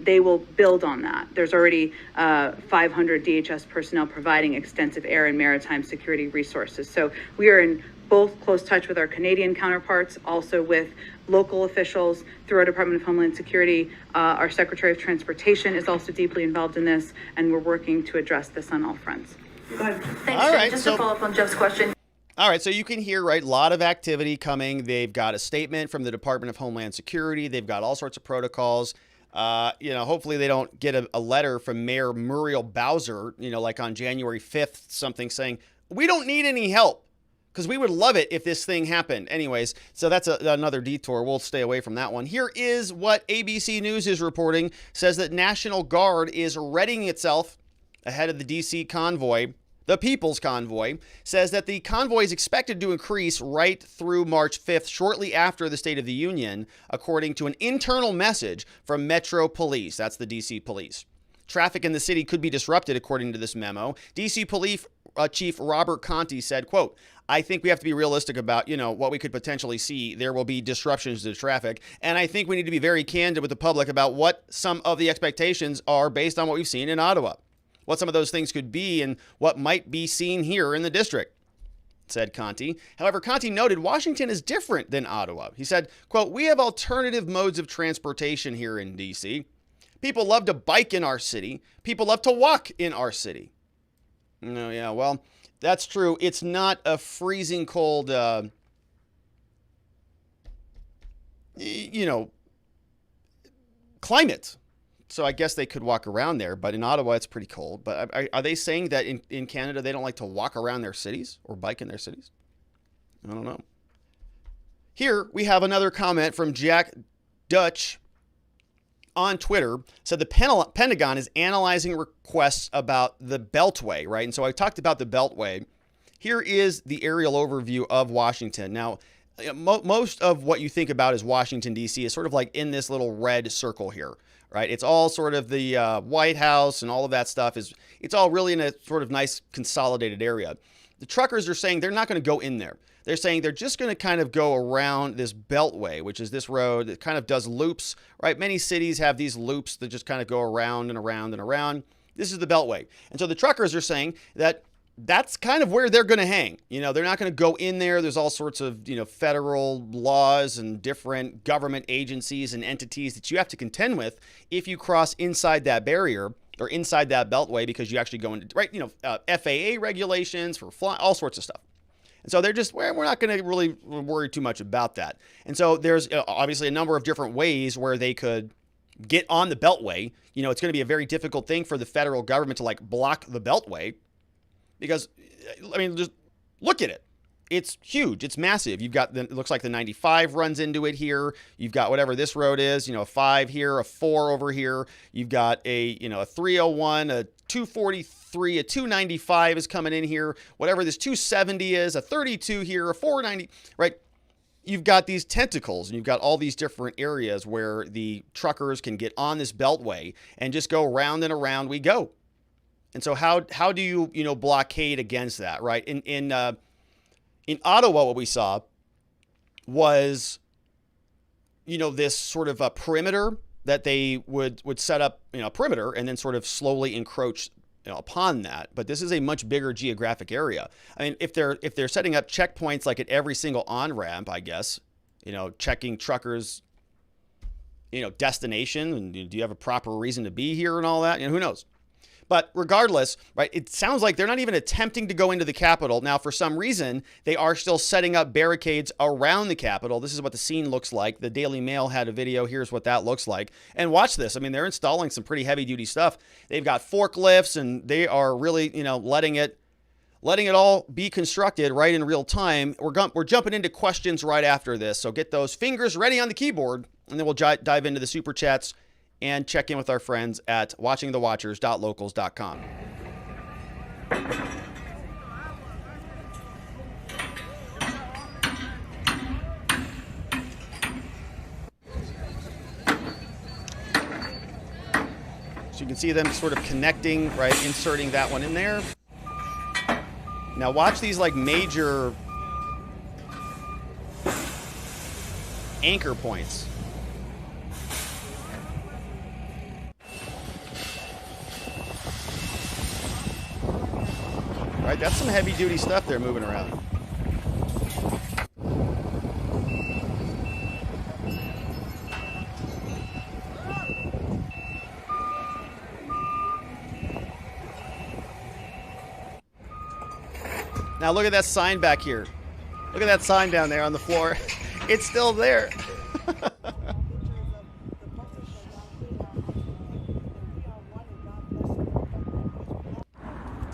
they will build on that. There's already 500 DHS personnel providing extensive air and maritime security resources. So we are in both close touch with our Canadian counterparts, also with local officials through our Department of Homeland Security. Our Secretary of Transportation is also deeply involved in this, and we're working to address this on all fronts. Go ahead. Thanks, All right, just to follow up on Jeff's question. All right, so you can hear, right, a lot of activity coming. They've got a statement from the Department of Homeland Security. They've got all sorts of protocols. Hopefully they don't get a letter from Mayor Muriel Bowser, like on January 5th, something saying, we don't need any help, because we would love it if this thing happened. Anyways, so that's another detour. We'll stay away from that one. Here is what ABC News is reporting. Says that National Guard is readying itself ahead of the D.C. convoy. The People's Convoy says that the convoy is expected to increase right through March 5th, shortly after the State of the Union, according to an internal message from Metro Police. That's the D.C. Police. Traffic in the city could be disrupted, according to this memo. D.C. Police Chief Robert Conti said, quote, I think we have to be realistic about, what we could potentially see. There will be disruptions to traffic. And I think we need to be very candid with the public about what some of the expectations are based on what we've seen in Ottawa. What some of those things could be and what might be seen here in the district, said Conti. However, Conti noted Washington is different than Ottawa. He said, quote, we have alternative modes of transportation here in D.C. People love to bike in our city. People love to walk in our city. No, yeah, well, that's true. It's not a freezing cold, climate. So I guess they could walk around there, but in Ottawa, it's pretty cold. But are they saying that in Canada, they don't like to walk around their cities or bike in their cities? I don't know. Here we have another comment from Jack Dutch on Twitter. Said the Pentagon is analyzing requests about the Beltway, right? And so I talked about the Beltway. Here is the aerial overview of Washington. Now, most of what you think about as Washington, D.C. is sort of like in this little red circle here. Right, it's all sort of the White House and all of that stuff. It's all really in a sort of nice consolidated area. The truckers are saying they're not going to go in there. They're saying they're just going to kind of go around this Beltway, which is this road that kind of does loops, right? Many cities have these loops that just kind of go around and around and around. This is the Beltway. And so the truckers are saying that that's kind of where they're going to hang. They're not going to go in there. There's all sorts of, federal laws and different government agencies and entities that you have to contend with if you cross inside that barrier or inside that Beltway, because you actually go into, right, FAA regulations for all sorts of stuff. And so they're just, we're not going to really worry too much about that. And so there's obviously a number of different ways where they could get on the Beltway. You know, it's going to be a very difficult thing for the federal government to like block the Beltway because, I mean, just look at it. It's huge. It's massive. You've got, it looks like the 95 runs into it here. You've got whatever this road is, you know, a 5 here, a 4 over here. You've got a, you know, a 301, a 243, a 295 is coming in here. Whatever this 270 is, a 32 here, a 490, right? You've got these tentacles and you've got all these different areas where the truckers can get on this Beltway and just go round and around we go. And so how do you, you know, blockade against that, right? In Ottawa, what we saw was, you know, this sort of a perimeter that they would set up, you know, a perimeter and then sort of slowly encroach, you know, upon that. But this is a much bigger geographic area. I mean, if they're setting up checkpoints like at every single on-ramp, I guess, you know, checking truckers, you know, destination and do you have a proper reason to be here and all that, you know, who knows? But regardless, right, it sounds like they're not even attempting to go into the Capitol. Now, for some reason, they are still setting up barricades around the Capitol. This is what the scene looks like. The Daily Mail had a video. Here's what that looks like. And watch this. I mean, they're installing some pretty heavy-duty stuff. They've got forklifts, and they are really, you know, letting it all be constructed right in real time. We're jumping into questions right after this, so get those fingers ready on the keyboard, and then we'll dive into the Super Chats and check in with our friends at watchingthewatchers.locals.com. So you can see them sort of connecting, right, inserting that one in there. Now watch these like major anchor points. Right, that's some heavy-duty stuff they're moving around. Now look at that sign back here. Look at that sign down there on the floor. It's still there.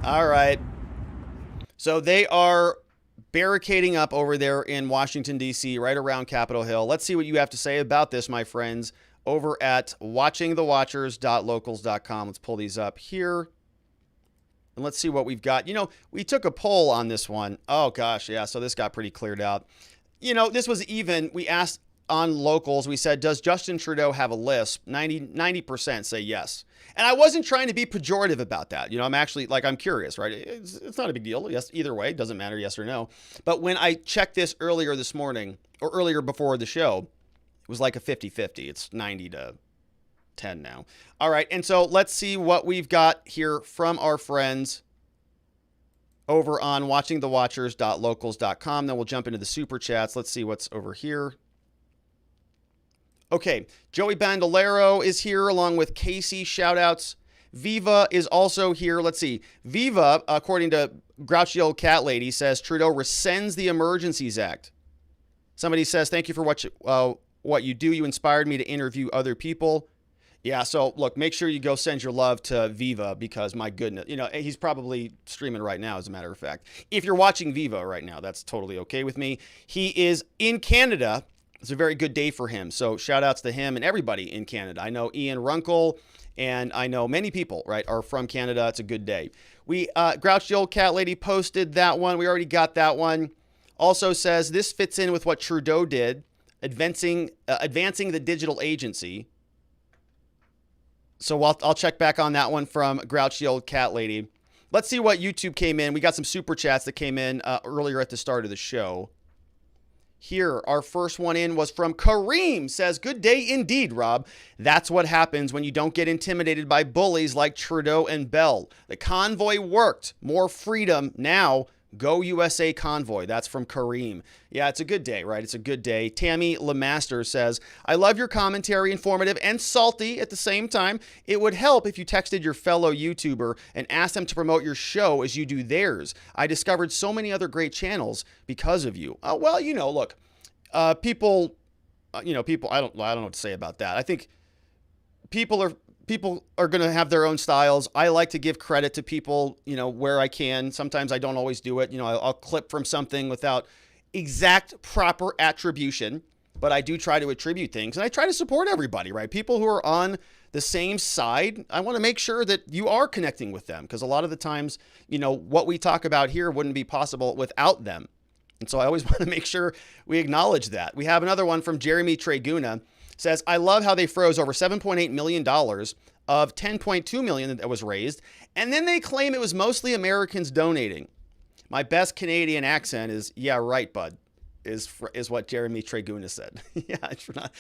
All right. So they are barricading up over there in Washington, D.C., right around Capitol Hill. Let's see what you have to say about this, my friends, over at watchingthewatchers.locals.com. Let's pull these up here. And let's see what we've got. You know, we took a poll on this one. Oh, gosh, yeah, so this got pretty cleared out. You know, this was even. We asked on Locals, we said, does Justin Trudeau have a lisp? 90% say yes. And I wasn't trying to be pejorative about that. You know, I'm actually, like, I'm curious, right? It's not a big deal. Yes, either way, doesn't matter, yes or no. But when I checked this earlier this morning, or earlier before the show, it was like a 50-50. It's 90 to 10 now. All right, and so let's see what we've got here from our friends over on watchingthewatchers.locals.com. Then we'll jump into the Super Chats. Let's see what's over here. Okay, Joey Bandolero is here along with Casey. Shoutouts. Viva is also here. Let's see. Viva, according to Grouchy Old Cat Lady, says Trudeau rescinds the Emergencies Act. Somebody says, thank you for what you do. You inspired me to interview other people. Yeah, so look, make sure you go send your love to Viva because, my goodness, you know, he's probably streaming right now, as a matter of fact. If you're watching Viva right now, that's totally okay with me. He is in Canada. It's a very good day for him. So shout outs to him and everybody in Canada. I know Ian Runkle and I know many people, right, are from Canada. It's a good day. Grouchy Old Cat Lady posted that one. We already got that one. Also says this fits in with what Trudeau did, advancing the digital agency. So I'll check back on that one from Grouchy Old Cat Lady. Let's see what YouTube came in. We got some super chats that came in earlier at the start of the show. Here, our first one in was from Kareem. Says, good day indeed, Rob. That's what happens when you don't get intimidated by bullies like Trudeau and Bell. The convoy worked. More freedom. Now, go USA Convoy. That's from Kareem. Yeah, it's a good day, right? It's a good day. Tammy Lemaster says, I love your commentary, informative and salty at the same time. It would help if you texted your fellow YouTuber and asked them to promote your show as you do theirs. I discovered so many other great channels because of you. Well, you know, look, people, I don't know what to say about that. I think people are going to have their own styles. I like to give credit to people, where I can. Sometimes I don't always do it. I'll clip from something without exact proper attribution, but I do try to attribute things, and I try to support everybody, right? People who are on the same side, I want to make sure that you are connecting with them, because a lot of the times, what we talk about here wouldn't be possible without them. And so I always want to make sure we acknowledge that. We have another one from Jeremy Treguna. Says, I love how they froze over $7.8 million of $10.2 million that was raised, and then they claim it was mostly Americans donating. My best Canadian accent is, yeah, right, bud, is what Jeremy Treguna said. Yeah, it's not.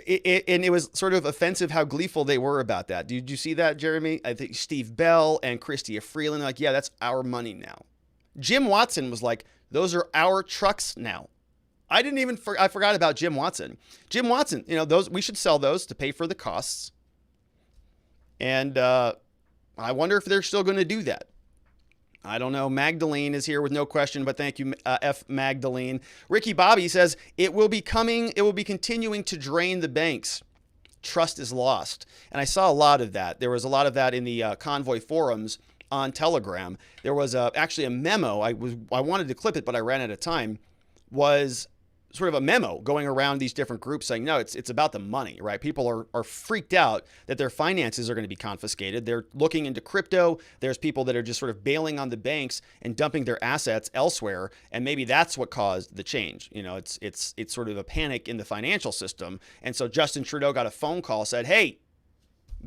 And it was sort of offensive how gleeful they were about that. Did you see that, Jeremy? I think Steve Bell and Chrystia Freeland are like, yeah, that's our money now. Jim Watson was like, those are our trucks now. I forgot about Jim Watson. Jim Watson, those, we should sell those to pay for the costs. And I wonder if they're still going to do that. I don't know. Magdalene is here with no question, but thank you, F. Magdalene. Ricky Bobby says, it will be continuing to drain the banks. Trust is lost. And I saw a lot of that. There was a lot of that in the Convoy forums on Telegram. There was actually a memo. I wanted to clip it, but I ran out of time. Was sort of a memo going around these different groups saying, no, it's about the money, right? People are freaked out that their finances are going to be confiscated. They're looking into crypto. There's people that are just sort of bailing on the banks and dumping their assets elsewhere. And maybe that's what caused the change. It's sort of a panic in the financial system. And so Justin Trudeau got a phone call, said, hey,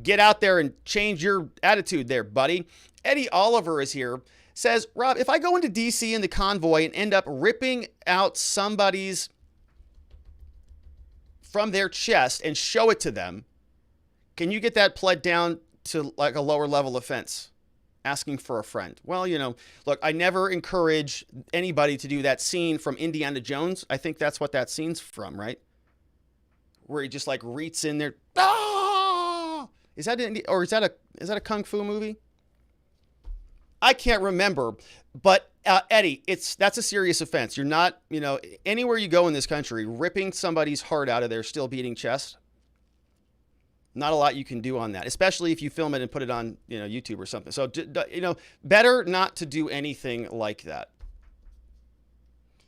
get out there and change your attitude there, buddy. Eddie Oliver is here. Says, Rob, if I go into D.C. in the convoy and end up ripping out somebody's from their chest and show it to them, can you get that pled down to like a lower level offense? Asking for a friend. Well, look, I never encourage anybody to do that scene from Indiana Jones. I think that's what that scene's from, right? Where he just like reaches in there. Ah! Is that a kung fu movie? I can't remember, but Eddie, that's a serious offense. You're not, anywhere you go in this country, ripping somebody's heart out of their still beating chest. Not a lot you can do on that, especially if you film it and put it on, YouTube or something. So, better not to do anything like that.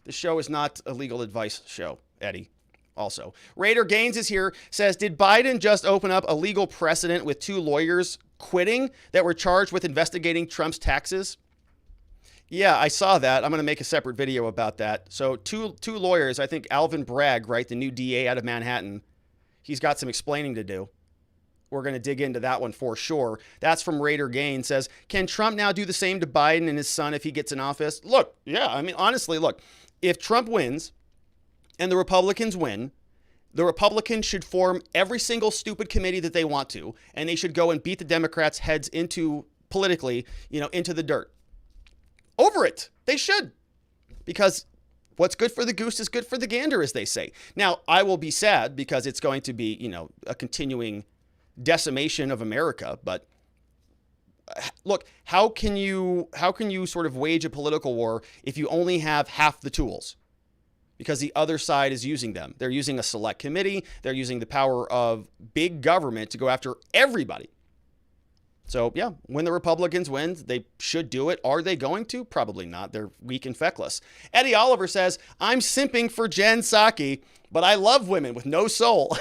The show is not a legal advice show, Eddie. Also, Raider Gaines is here, says, did Biden just open up a legal precedent with 2 lawyers quitting that were charged with investigating Trump's taxes? Yeah, I saw that. I'm going to make a separate video about that. So two lawyers, I think Alvin Bragg, right, the new DA out of Manhattan, he's got some explaining to do. We're going to dig into that one for sure. That's from Raider Gaines. Says, can Trump now do the same to Biden and his son if he gets in office? Look, yeah, I mean, honestly, look, if Trump wins and the Republicans win, the Republicans should form every single stupid committee that they want to, and they should go and beat the Democrats' heads into, politically, into the dirt. Over it. They should. Because what's good for the goose is good for the gander, as they say. Now, I will be sad because it's going to be, a continuing decimation of America. But look, how can you sort of wage a political war if you only have half the tools? Because the other side is using them. They're using a select committee. They're using the power of big government to go after everybody. So, yeah, when the Republicans win, they should do it. Are they going to? Probably not. They're weak and feckless. Eddie Oliver says, I'm simping for Jen Psaki, but I love women with no soul.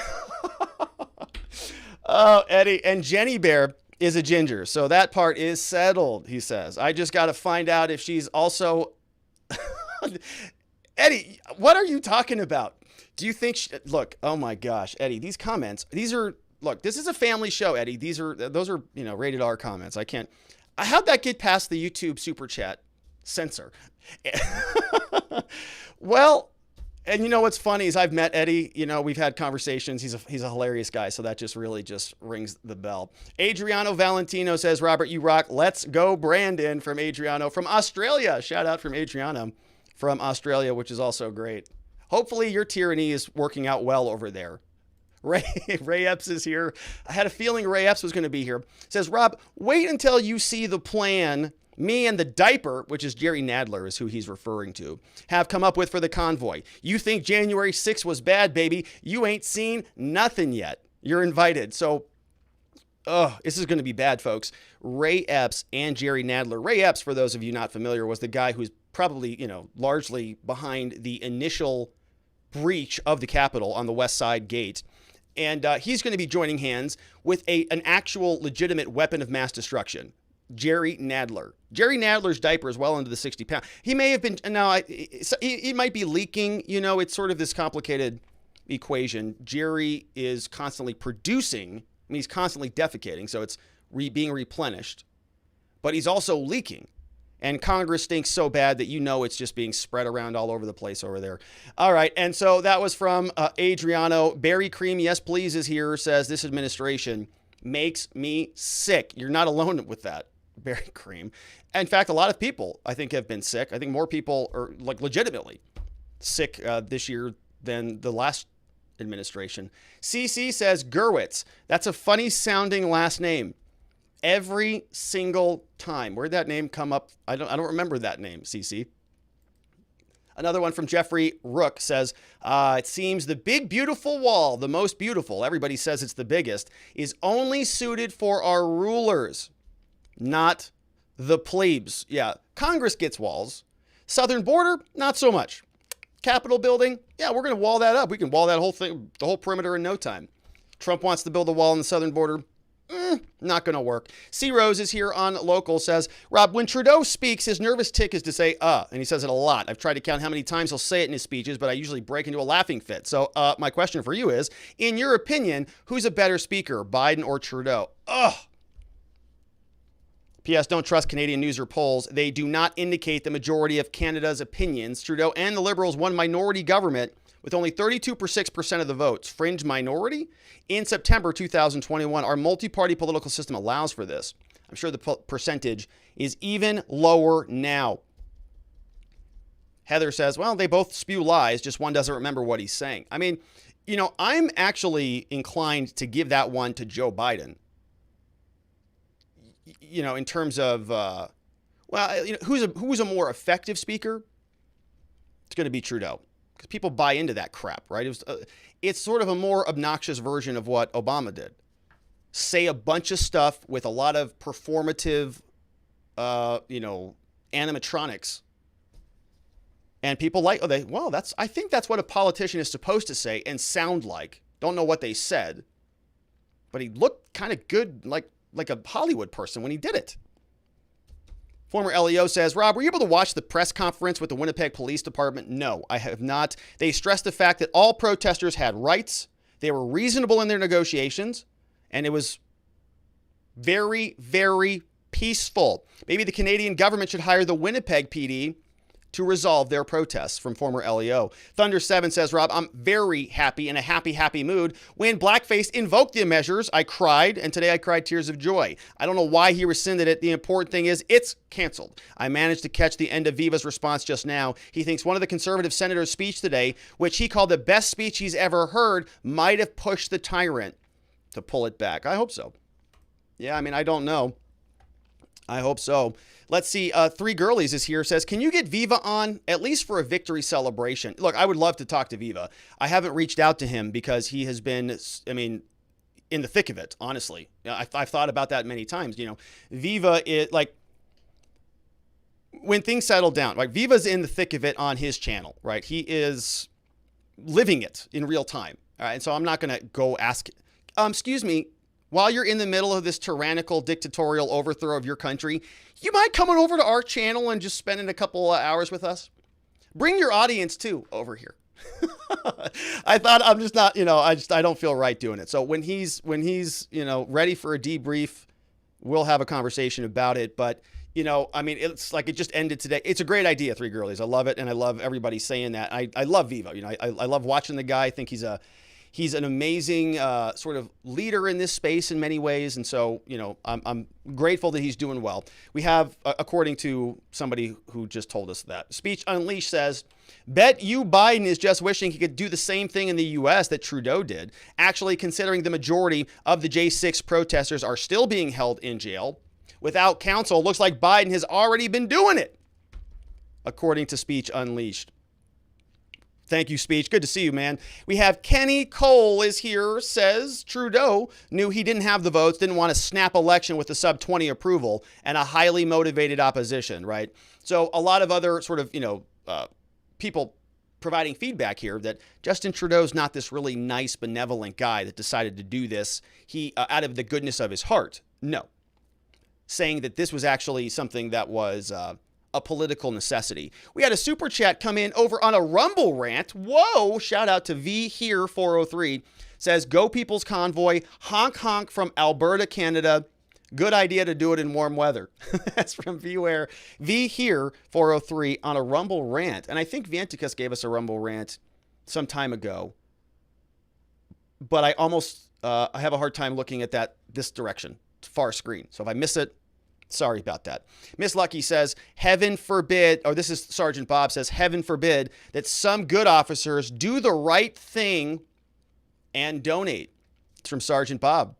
Oh, Eddie. And Jenny Bear is a ginger. So that part is settled, he says. I just got to find out if she's also... Eddie, what are you talking about? Do you think... Look, oh my gosh, Eddie, these comments, look, this is a family show, Eddie. Those are, rated R comments. How'd that get past the YouTube super chat censor? Well, and what's funny is I've met Eddie, we've had conversations. He's a hilarious guy. So that just really just rings the bell. Adriano Valentino says, Robert, you rock. Let's go, Brandon, from Adriano from Australia. Shout out from Adriano from Australia, which is also great. Hopefully your tyranny is working out well over there. Ray Epps is here. I had a feeling Ray Epps was going to be here. Says, Rob, wait until you see the plan me and the diaper, which is Jerry Nadler is who he's referring to, have come up with for the convoy. You think January 6th was bad, baby. You ain't seen nothing yet. You're invited. So this is going to be bad, folks. Ray Epps and Jerry Nadler. Ray Epps, for those of you not familiar, was the guy who's probably, largely behind the initial breach of the Capitol on the West Side Gate. And he's going to be joining hands with an actual legitimate weapon of mass destruction. Jerry Nadler. Jerry Nadler's diaper is well into the 60 pounds. He may have been, he might be leaking. It's sort of this complicated equation. Jerry is constantly producing. He's constantly defecating, so it's being replenished. But he's also leaking. And Congress stinks so bad that it's just being spread around all over the place over there. All right, and so that was from Adriano. Barry Cream, yes please, is here, says this administration makes me sick. You're not alone with that, Barry Cream. In fact, a lot of people, I think, have been sick. I think more people are legitimately sick this year than the last administration. CC says Gerwitz. That's a funny sounding last name. Every single time. Where'd that name come up? I don't remember that name, CC. Another one from Jeffrey Rook says, it seems the big, beautiful wall, the most beautiful, everybody says it's the biggest, is only suited for our rulers, not the plebes. Yeah, Congress gets walls. Southern border, not so much. Capitol building, yeah, we're going to wall that up. We can wall that whole thing, the whole perimeter in no time. Trump wants to build a wall on the southern border. Not going to work. C. Rose is here on Local, says, Rob, when Trudeau speaks, his nervous tick is to say, and he says it a lot. I've tried to count how many times he'll say it in his speeches, but I usually break into a laughing fit. So my question for you is, in your opinion, who's a better speaker, Biden or Trudeau? P.S. Don't trust Canadian news or polls. They do not indicate the majority of Canada's opinions. Trudeau and the Liberals won minority government with only 32.6% of the votes. Fringe minority? In September 2021, our multi-party political system allows for this. I'm sure the percentage is even lower now. Heather says, well, they both spew lies, just one doesn't remember what he's saying. I mean, I'm actually inclined to give that one to Joe Biden. In terms of, who's a more effective speaker? It's going to be Trudeau. Because people buy into that crap, right? It's sort of a more obnoxious version of what Obama did. Say a bunch of stuff with a lot of performative, animatronics. And people I think that's what a politician is supposed to say and sound like. Don't know what they said. But he looked kind of good, like a Hollywood person when he did it. Former LEO says, Rob, were you able to watch the press conference with the Winnipeg Police Department? No, I have not. They stressed the fact that all protesters had rights. They were reasonable in their negotiations. And it was very, very peaceful. Maybe the Canadian government should hire the Winnipeg PD to resolve their protests, from former LEO. Thunder7 says, Rob, I'm very happy, in a happy, happy mood. When Blackface invoked the measures, I cried, and today I cried tears of joy. I don't know why he rescinded it. The important thing is it's canceled. I managed to catch the end of Viva's response just now. He thinks one of the conservative senators' speech today, which he called the best speech he's ever heard, might have pushed the tyrant to pull it back. I hope so. Yeah, I mean, I don't know. I hope so. Let's see. Three Girlies is here, says, can you get Viva on at least for a victory celebration? Look, I would love to talk to Viva. I haven't reached out to him because he has been, in the thick of it, honestly. I've thought about that many times. Viva is when things settle down, right? Viva's in the thick of it on his channel, right? He is living it in real time. All right. And so I'm not going to go ask, excuse me, while you're in the middle of this tyrannical, dictatorial overthrow of your country, you mind coming over to our channel and just spending a couple of hours with us? Bring your audience too over here. I thought I'm just not, I don't feel right doing it. So when he's ready for a debrief, we'll have a conversation about it. But, it's like it just ended today. It's a great idea, Three Girlies. I love it. And I love everybody saying that. I love Viva. I love watching the guy. I think he's an amazing sort of leader in this space in many ways. And so, I'm grateful that he's doing well. We have, according to somebody who just told us that, Speech Unleashed says, bet you Biden is just wishing he could do the same thing in the U.S. that Trudeau did, actually considering the majority of the J6 protesters are still being held in jail. Without counsel, looks like Biden has already been doing it, according to Speech Unleashed. Thank you, Speech. Good to see you, man. We have Kenny Cole is here, says Trudeau knew he didn't have the votes, didn't want to snap election with a sub-20 approval and a highly motivated opposition, right? So a lot of other sort of, people providing feedback here that Justin Trudeau's not this really nice, benevolent guy that decided to do this out of the goodness of his heart. No. Saying that this was actually something that was a political necessity. We had a super chat come in over on a Rumble rant. Whoa! Shout out to V here 403. Says, go People's Convoy, honk honk from Alberta, Canada. Good idea to do it in warm weather. That's from V here 403 on a Rumble rant. And I think Vanticus gave us a Rumble rant some time ago. But I almost I have a hard time looking at this direction, far screen. So if I miss it, sorry about that. Miss Lucky says, heaven forbid, or this is Sergeant Bob says, heaven forbid that some good officers do the right thing and donate. It's from Sergeant Bob.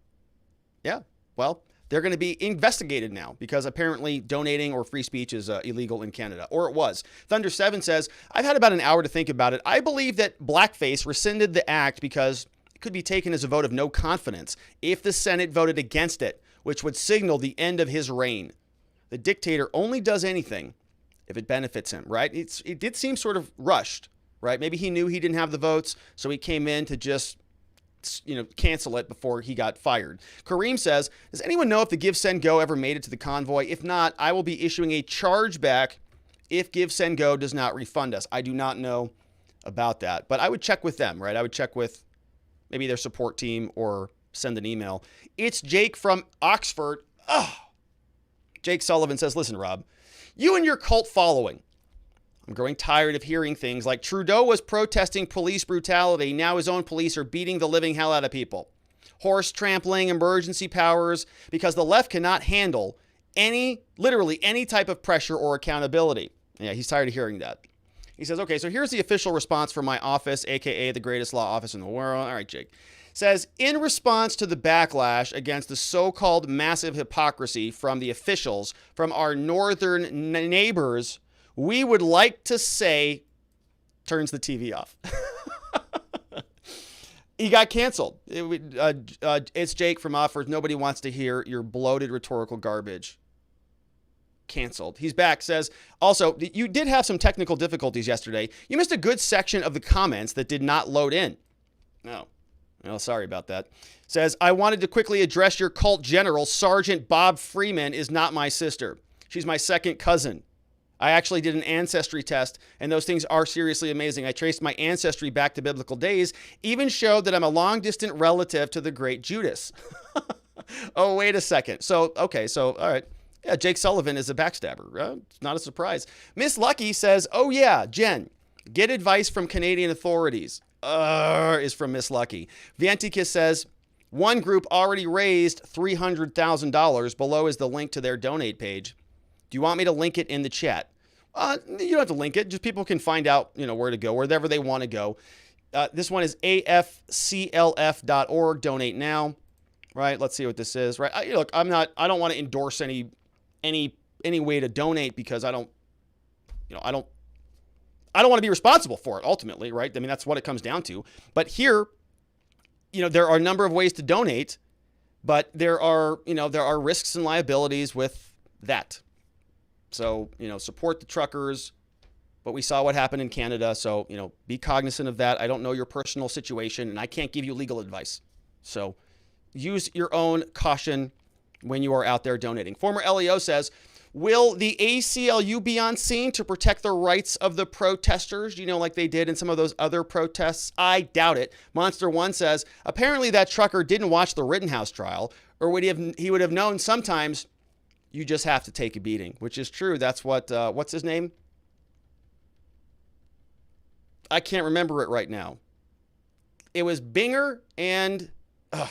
Yeah, well, they're going to be investigated now because apparently donating or free speech is illegal in Canada, or it was. Thunder7 says, I've had about an hour to think about it. I believe that blackface rescinded the act because it could be taken as a vote of no confidence if the Senate voted against it, which would signal the end of his reign. The dictator only does anything if it benefits him, right? It did seem sort of rushed, right? Maybe he knew he didn't have the votes, so he came in to just, cancel it before he got fired. Kareem says, does anyone know if the Give, Send, Go ever made it to the convoy? If not, I will be issuing a chargeback if Give, Send, Go does not refund us. I do not know about that, but I would check with them, right? I would check with maybe their support team or send an email. It's Jake from Oxford. Jake Sullivan says, listen, Rob, you and your cult following. I'm growing tired of hearing things like Trudeau was protesting police brutality. Now his own police are beating the living hell out of people. Horse trampling, emergency powers, because the left cannot handle literally any type of pressure or accountability. Yeah, he's tired of hearing that. He says, okay, so here's the official response from my office, aka the greatest law office in the world. All right, Jake. Says, in response to the backlash against the so-called massive hypocrisy from the officials from our northern neighbors, we would like to say, turns the TV off. He got canceled. It's Jake from Oxford. Nobody wants to hear your bloated rhetorical garbage. Canceled. He's back. Says, also, you did have some technical difficulties yesterday. You missed a good section of the comments that did not load in. No. Well, sorry about that. Says, I wanted to quickly address your cult general. Sergeant Bob Freeman is not my sister. She's my second cousin. I actually did an ancestry test, and those things are seriously amazing. I traced my ancestry back to biblical days, even showed that I'm a long-distant relative to the great Judas. Oh, wait a second. So, okay, so, all right. Yeah, Jake Sullivan is a backstabber. It's not a surprise. Miss Lucky says, oh, yeah, Jen, get advice from Canadian authorities. Is from Miss Lucky. Vanticus says, one group already raised $300,000. Below is the link to their donate page. Do you want me to link it in the chat? You don't have to link it. Just people can find out, where to go, wherever they want to go. This one is afclf.org. Donate now. Right? Let's see what this is. Right? Look, I don't want to endorse any way to donate because I don't want to be responsible for it ultimately, right? I mean, that's what it comes down to. But here, there are a number of ways to donate, but there are risks and liabilities with that. So, support the truckers, but we saw what happened in Canada. So, be cognizant of that. I don't know your personal situation and I can't give you legal advice. So use your own caution when you are out there donating. Former LEO says, will the ACLU be on scene to protect the rights of the protesters, like they did in some of those other protests? I doubt it. Monster One says, apparently that trucker didn't watch the Rittenhouse trial, or he would have known sometimes you just have to take a beating, which is true. That's what, what's his name? I can't remember it right now. It was Binger and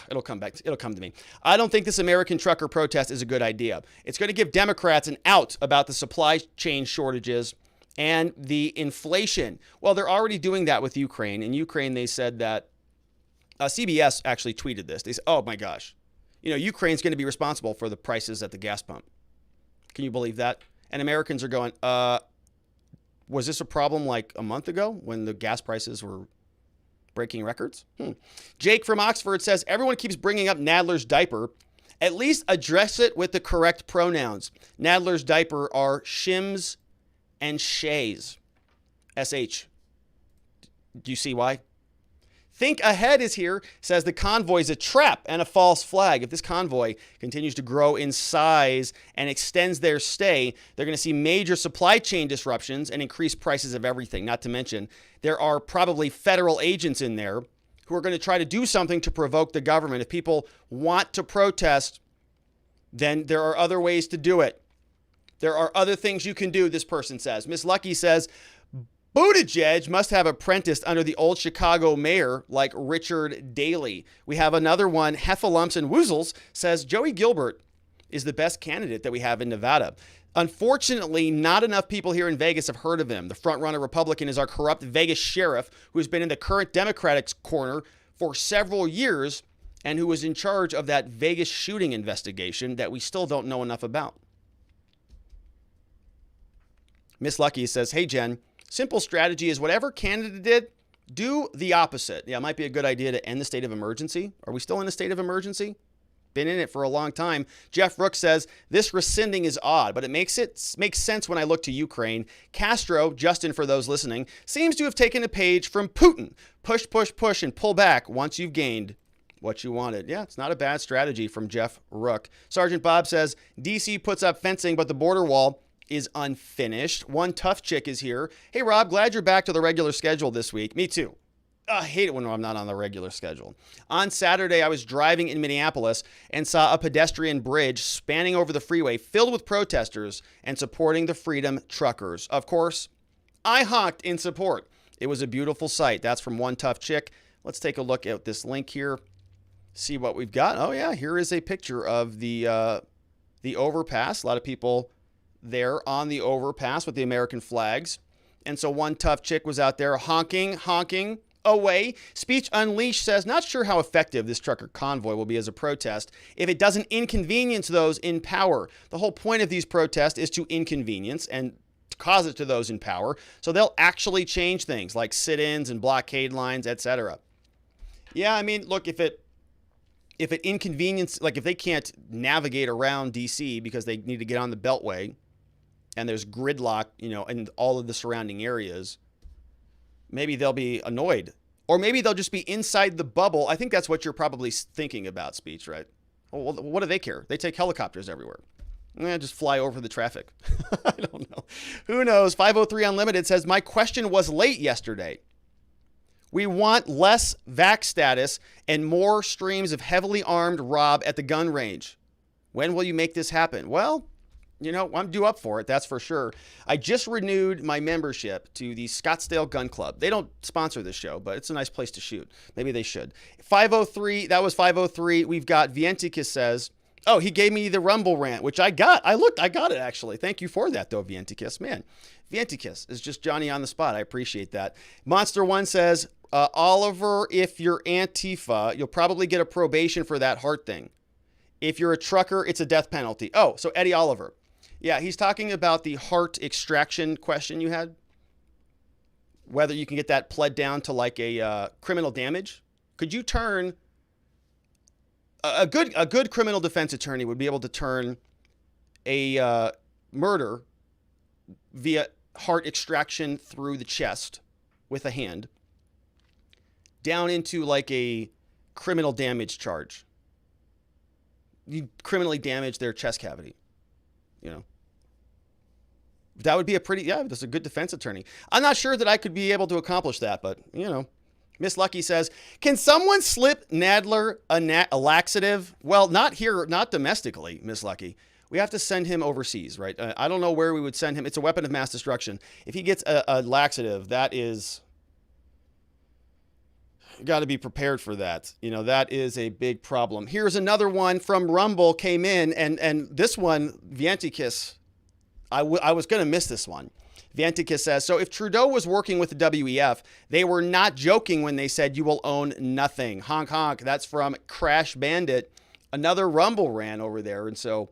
it'll come to me. I don't think this American trucker protest is a good idea. It's going to give Democrats an out about the supply chain shortages and the inflation. Well, they're already doing that with Ukraine. In Ukraine, they said that CBS actually tweeted this. They said, oh my gosh, Ukraine's going to be responsible for the prices at the gas pump. Can you believe that? And Americans are going, Was this a problem like a month ago when the gas prices were breaking records? Jake from Oxford says, everyone keeps bringing up Nadler's diaper. At least address it with the correct pronouns. Nadler's diaper are shims and shays. SH. Do you see why? Think Ahead is here, says the convoy is a trap and a false flag. If this convoy continues to grow in size and extends their stay, they're going to see major supply chain disruptions and increased prices of everything. Not to mention, there are probably federal agents in there who are going to try to do something to provoke the government. If people want to protest, then there are other ways to do it. There are other things you can do, this person says. Miss Lucky says, Buttigieg must have apprenticed under the old Chicago mayor like Richard Daley. We have another one, Heffalumps and Woozles, says Joey Gilbert is the best candidate that we have in Nevada. Unfortunately, not enough people here in Vegas have heard of him. The front-runner Republican is our corrupt Vegas sheriff who has been in the current Democratic corner for several years and who was in charge of that Vegas shooting investigation that we still don't know enough about. Miss Lucky says, hey, Jen, simple strategy is whatever candidate did, do the opposite. Yeah, it might be a good idea to end the state of emergency. Are we still in a state of emergency? Been in it for a long time. Jeff Rook says, this rescinding is odd, but it makes sense when I look to Ukraine. Castro, Justin for those listening, seems to have taken a page from Putin. Push, push, push, and pull back once you've gained what you wanted. Yeah, it's not a bad strategy from Jeff Rook. Sergeant Bob says, D.C. puts up fencing, but the border wall is unfinished. One tough chick is here. Hey, Rob, glad you're back to the regular schedule this week. Me too. I hate it when I'm not on the regular schedule. On Saturday, I was driving in Minneapolis and saw a pedestrian bridge spanning over the freeway filled with protesters and supporting the Freedom Truckers. Of course, I honked in support. It was a beautiful sight. That's from One Tough Chick. Let's take a look at this link here. See what we've got. Oh, yeah, here is a picture of the overpass. A lot of people there on the overpass with the American flags. And so One Tough Chick was out there honking away. Speech Unleashed says, not sure how effective this trucker convoy will be as a protest if it doesn't inconvenience those in power. The whole point of these protests is to inconvenience and cause it to those in power. So they'll actually change things like sit-ins and blockade lines, etc. Yeah, I mean, look, if it inconvenience, like if they can't navigate around DC because they need to get on the Beltway and there's gridlock, in all of the surrounding areas, maybe they'll be annoyed. Or maybe they'll just be inside the bubble. I think that's what you're probably thinking about, Speech, right? Well, what do they care? They take helicopters everywhere. Just fly over the traffic. I don't know. Who knows? 503 Unlimited says, my question was late yesterday. We want less vax status and more streams of heavily armed Rob at the gun range. When will you make this happen? Well, I'm due up for it, that's for sure. I just renewed my membership to the Scottsdale Gun Club. They don't sponsor this show, but it's a nice place to shoot. Maybe they should. 503, that was 503. We've got Vienticus says, oh, he gave me the Rumble rant, which I got. I got it, actually. Thank you for that, though, Vienticus. Man, Vienticus is just Johnny on the spot. I appreciate that. Monster One says, Oliver, if you're Antifa, you'll probably get a probation for that heart thing. If you're a trucker, it's a death penalty. Oh, so Eddie Oliver. Yeah, he's talking about the heart extraction question you had. Whether you can get that pled down to like a criminal damage. Could you turn a good criminal defense attorney would be able to turn a murder via heart extraction through the chest with a hand down into like a criminal damage charge. You criminally damage their chest cavity. That would be that's a good defense attorney. I'm not sure that I could be able to accomplish that, but, Miss Lucky says, can someone slip Nadler a laxative? Well, not here, not domestically, Miss Lucky. We have to send him overseas, right? I don't know where we would send him. It's a weapon of mass destruction. If he gets a laxative, that is... got to be prepared for that. That is a big problem. Here's another one from Rumble came in, and this one, Vienticus, I was going to miss this one. Vienticus says, so if Trudeau was working with the WEF, they were not joking when they said you will own nothing. Honk, honk. That's from Crash Bandit. Another Rumble ran over there. And so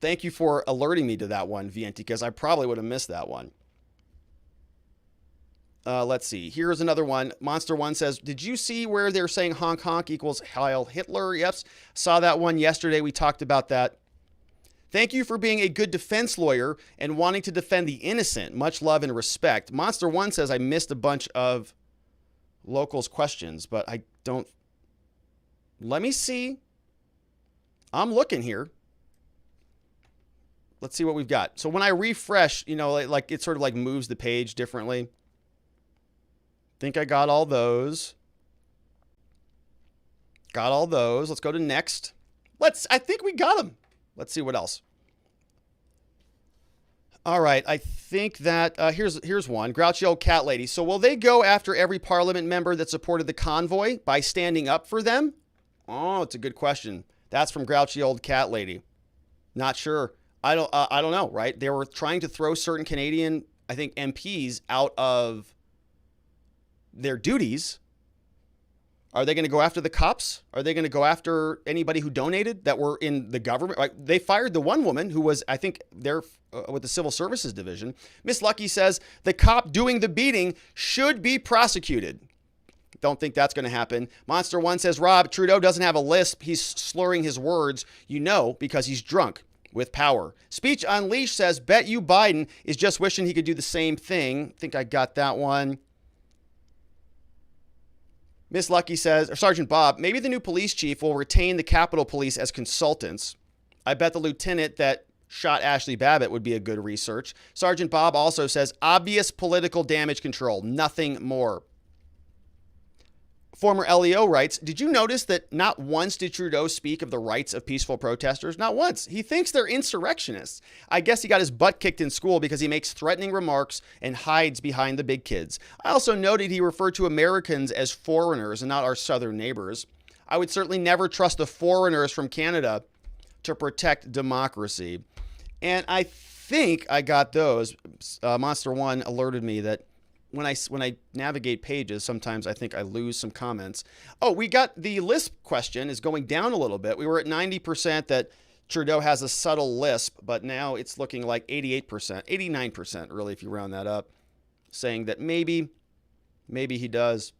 thank you for alerting me to that one, Vienticus. I probably would have missed that one. Let's see. Here's another one. Monster One says, did you see where they're saying honk honk equals Heil Hitler? Yes. Saw that one yesterday. We talked about that. Thank you for being a good defense lawyer and wanting to defend the innocent. Much love and respect. Monster One says, I missed a bunch of locals questions, but I don't. Let me see. I'm looking here. Let's see what we've got. So when I refresh, like it sort of like moves the page differently. Think I got all those. Got all those. Let's go to next. I think we got them. Let's see what else. All right. I think that here's one. Grouchy old cat lady. So will they go after every parliament member that supported the convoy by standing up for them? Oh, it's a good question. That's from Grouchy old cat lady. Not sure. I don't know, right? They were trying to throw certain Canadian, I think, MPs out of their duties. Are they going to go after the cops? Are they going to go after anybody who donated that were in the government? Like, they fired the one woman who was, I think, there with the Civil Services Division. Miss Lucky says the cop doing the beating should be prosecuted. Don't think that's going to happen. Monster One says, Rob, Trudeau doesn't have a lisp. He's slurring his words, because he's drunk with power. Speech Unleashed says, bet you Biden is just wishing he could do the same thing. Think I got that one. Miss Lucky says, or Sergeant Bob, maybe the new police chief will retain the Capitol Police as consultants. I bet the lieutenant that shot Ashley Babbitt would be a good research. Sergeant Bob also says, obvious political damage control, nothing more. Former LEO writes, did you notice that not once did Trudeau speak of the rights of peaceful protesters? Not once. He thinks they're insurrectionists. I guess he got his butt kicked in school because he makes threatening remarks and hides behind the big kids. I also noted he referred to Americans as foreigners and not our southern neighbors. I would certainly never trust the foreigners from Canada to protect democracy. And I think I got those. Monster One alerted me that when I navigate pages, sometimes I think I lose some comments. Oh, we got the lisp question is going down a little bit. We were at 90% that Trudeau has a subtle lisp, but now it's looking like 88%, 89% really, if you round that up, saying that maybe he does.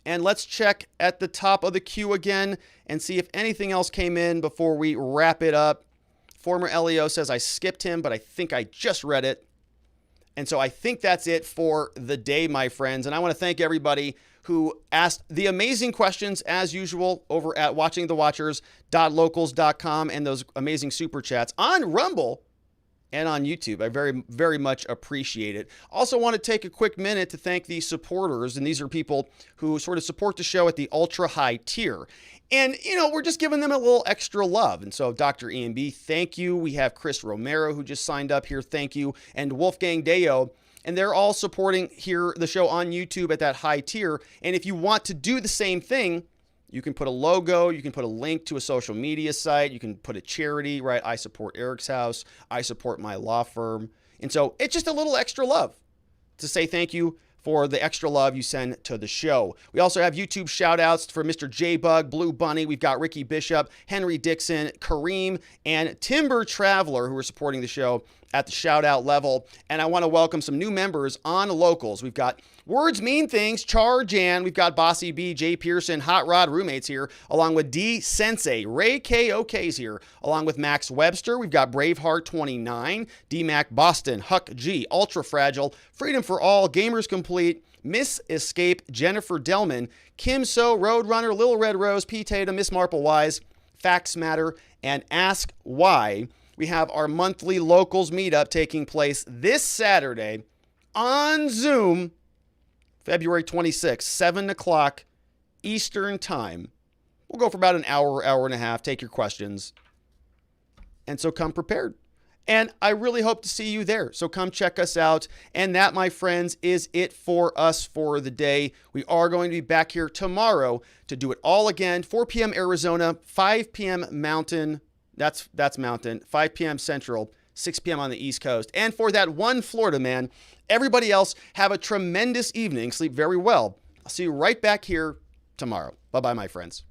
And let's check at the top of the queue again and see if anything else came in before we wrap it up. Former LEO says I skipped him, but I think I just read it. And so I think that's it for the day, my friends. And I want to thank everybody who asked the amazing questions, as usual, over at watchingthewatchers.locals.com and those amazing super chats on Rumble and on YouTube. I very, very much appreciate it. Also want to take a quick minute to thank the supporters. And these are people who sort of support the show at the ultra high tier. And, we're just giving them a little extra love. And so Dr. Ian B., thank you. We have Chris Romero, who just signed up here. Thank you. And Wolfgang Deo. And they're all supporting the show on YouTube at that high tier. And if you want to do the same thing, you can put a logo, you can put a link to a social media site, you can put a charity, right? I support Eric's House. I support my law firm. And so it's just a little extra love to say thank you for the extra love you send to the show. We also have YouTube shout outs for Mr. J-Bug, Blue Bunny. We've got Ricky Bishop, Henry Dixon, Kareem, and Timber Traveler, who are supporting the show at the shout out level. And I want to welcome some new members on Locals. We've got Words Mean Things, Char Jan. We've got Bossy B, Jay Pearson, Hot Rod Roommates here, along with D Sensei. Ray KOK's here, along with Max Webster. We've got Braveheart 29, D Mac Boston, Huck G, Ultra Fragile, Freedom for All, Gamers Complete, Miss Escape, Jennifer Delman, Kim So, Roadrunner, Little Red Rose, P. Tatum, Miss Marple Wise, Facts Matter, and Ask Why. We have our monthly Locals meetup taking place this Saturday on Zoom, February 26th, 7 o'clock Eastern Time. We'll go for about an hour, hour and a half, take your questions. And so come prepared. And I really hope to see you there. So come check us out. And that, my friends, is it for us for the day. We are going to be back here tomorrow to do it all again. 4 p.m. Arizona, 5 p.m. Mountain. That's Mountain. 5 p.m. Central, 6 p.m. on the East Coast. And for that one Florida man, everybody else, have a tremendous evening. Sleep very well. I'll see you right back here tomorrow. Bye-bye, my friends.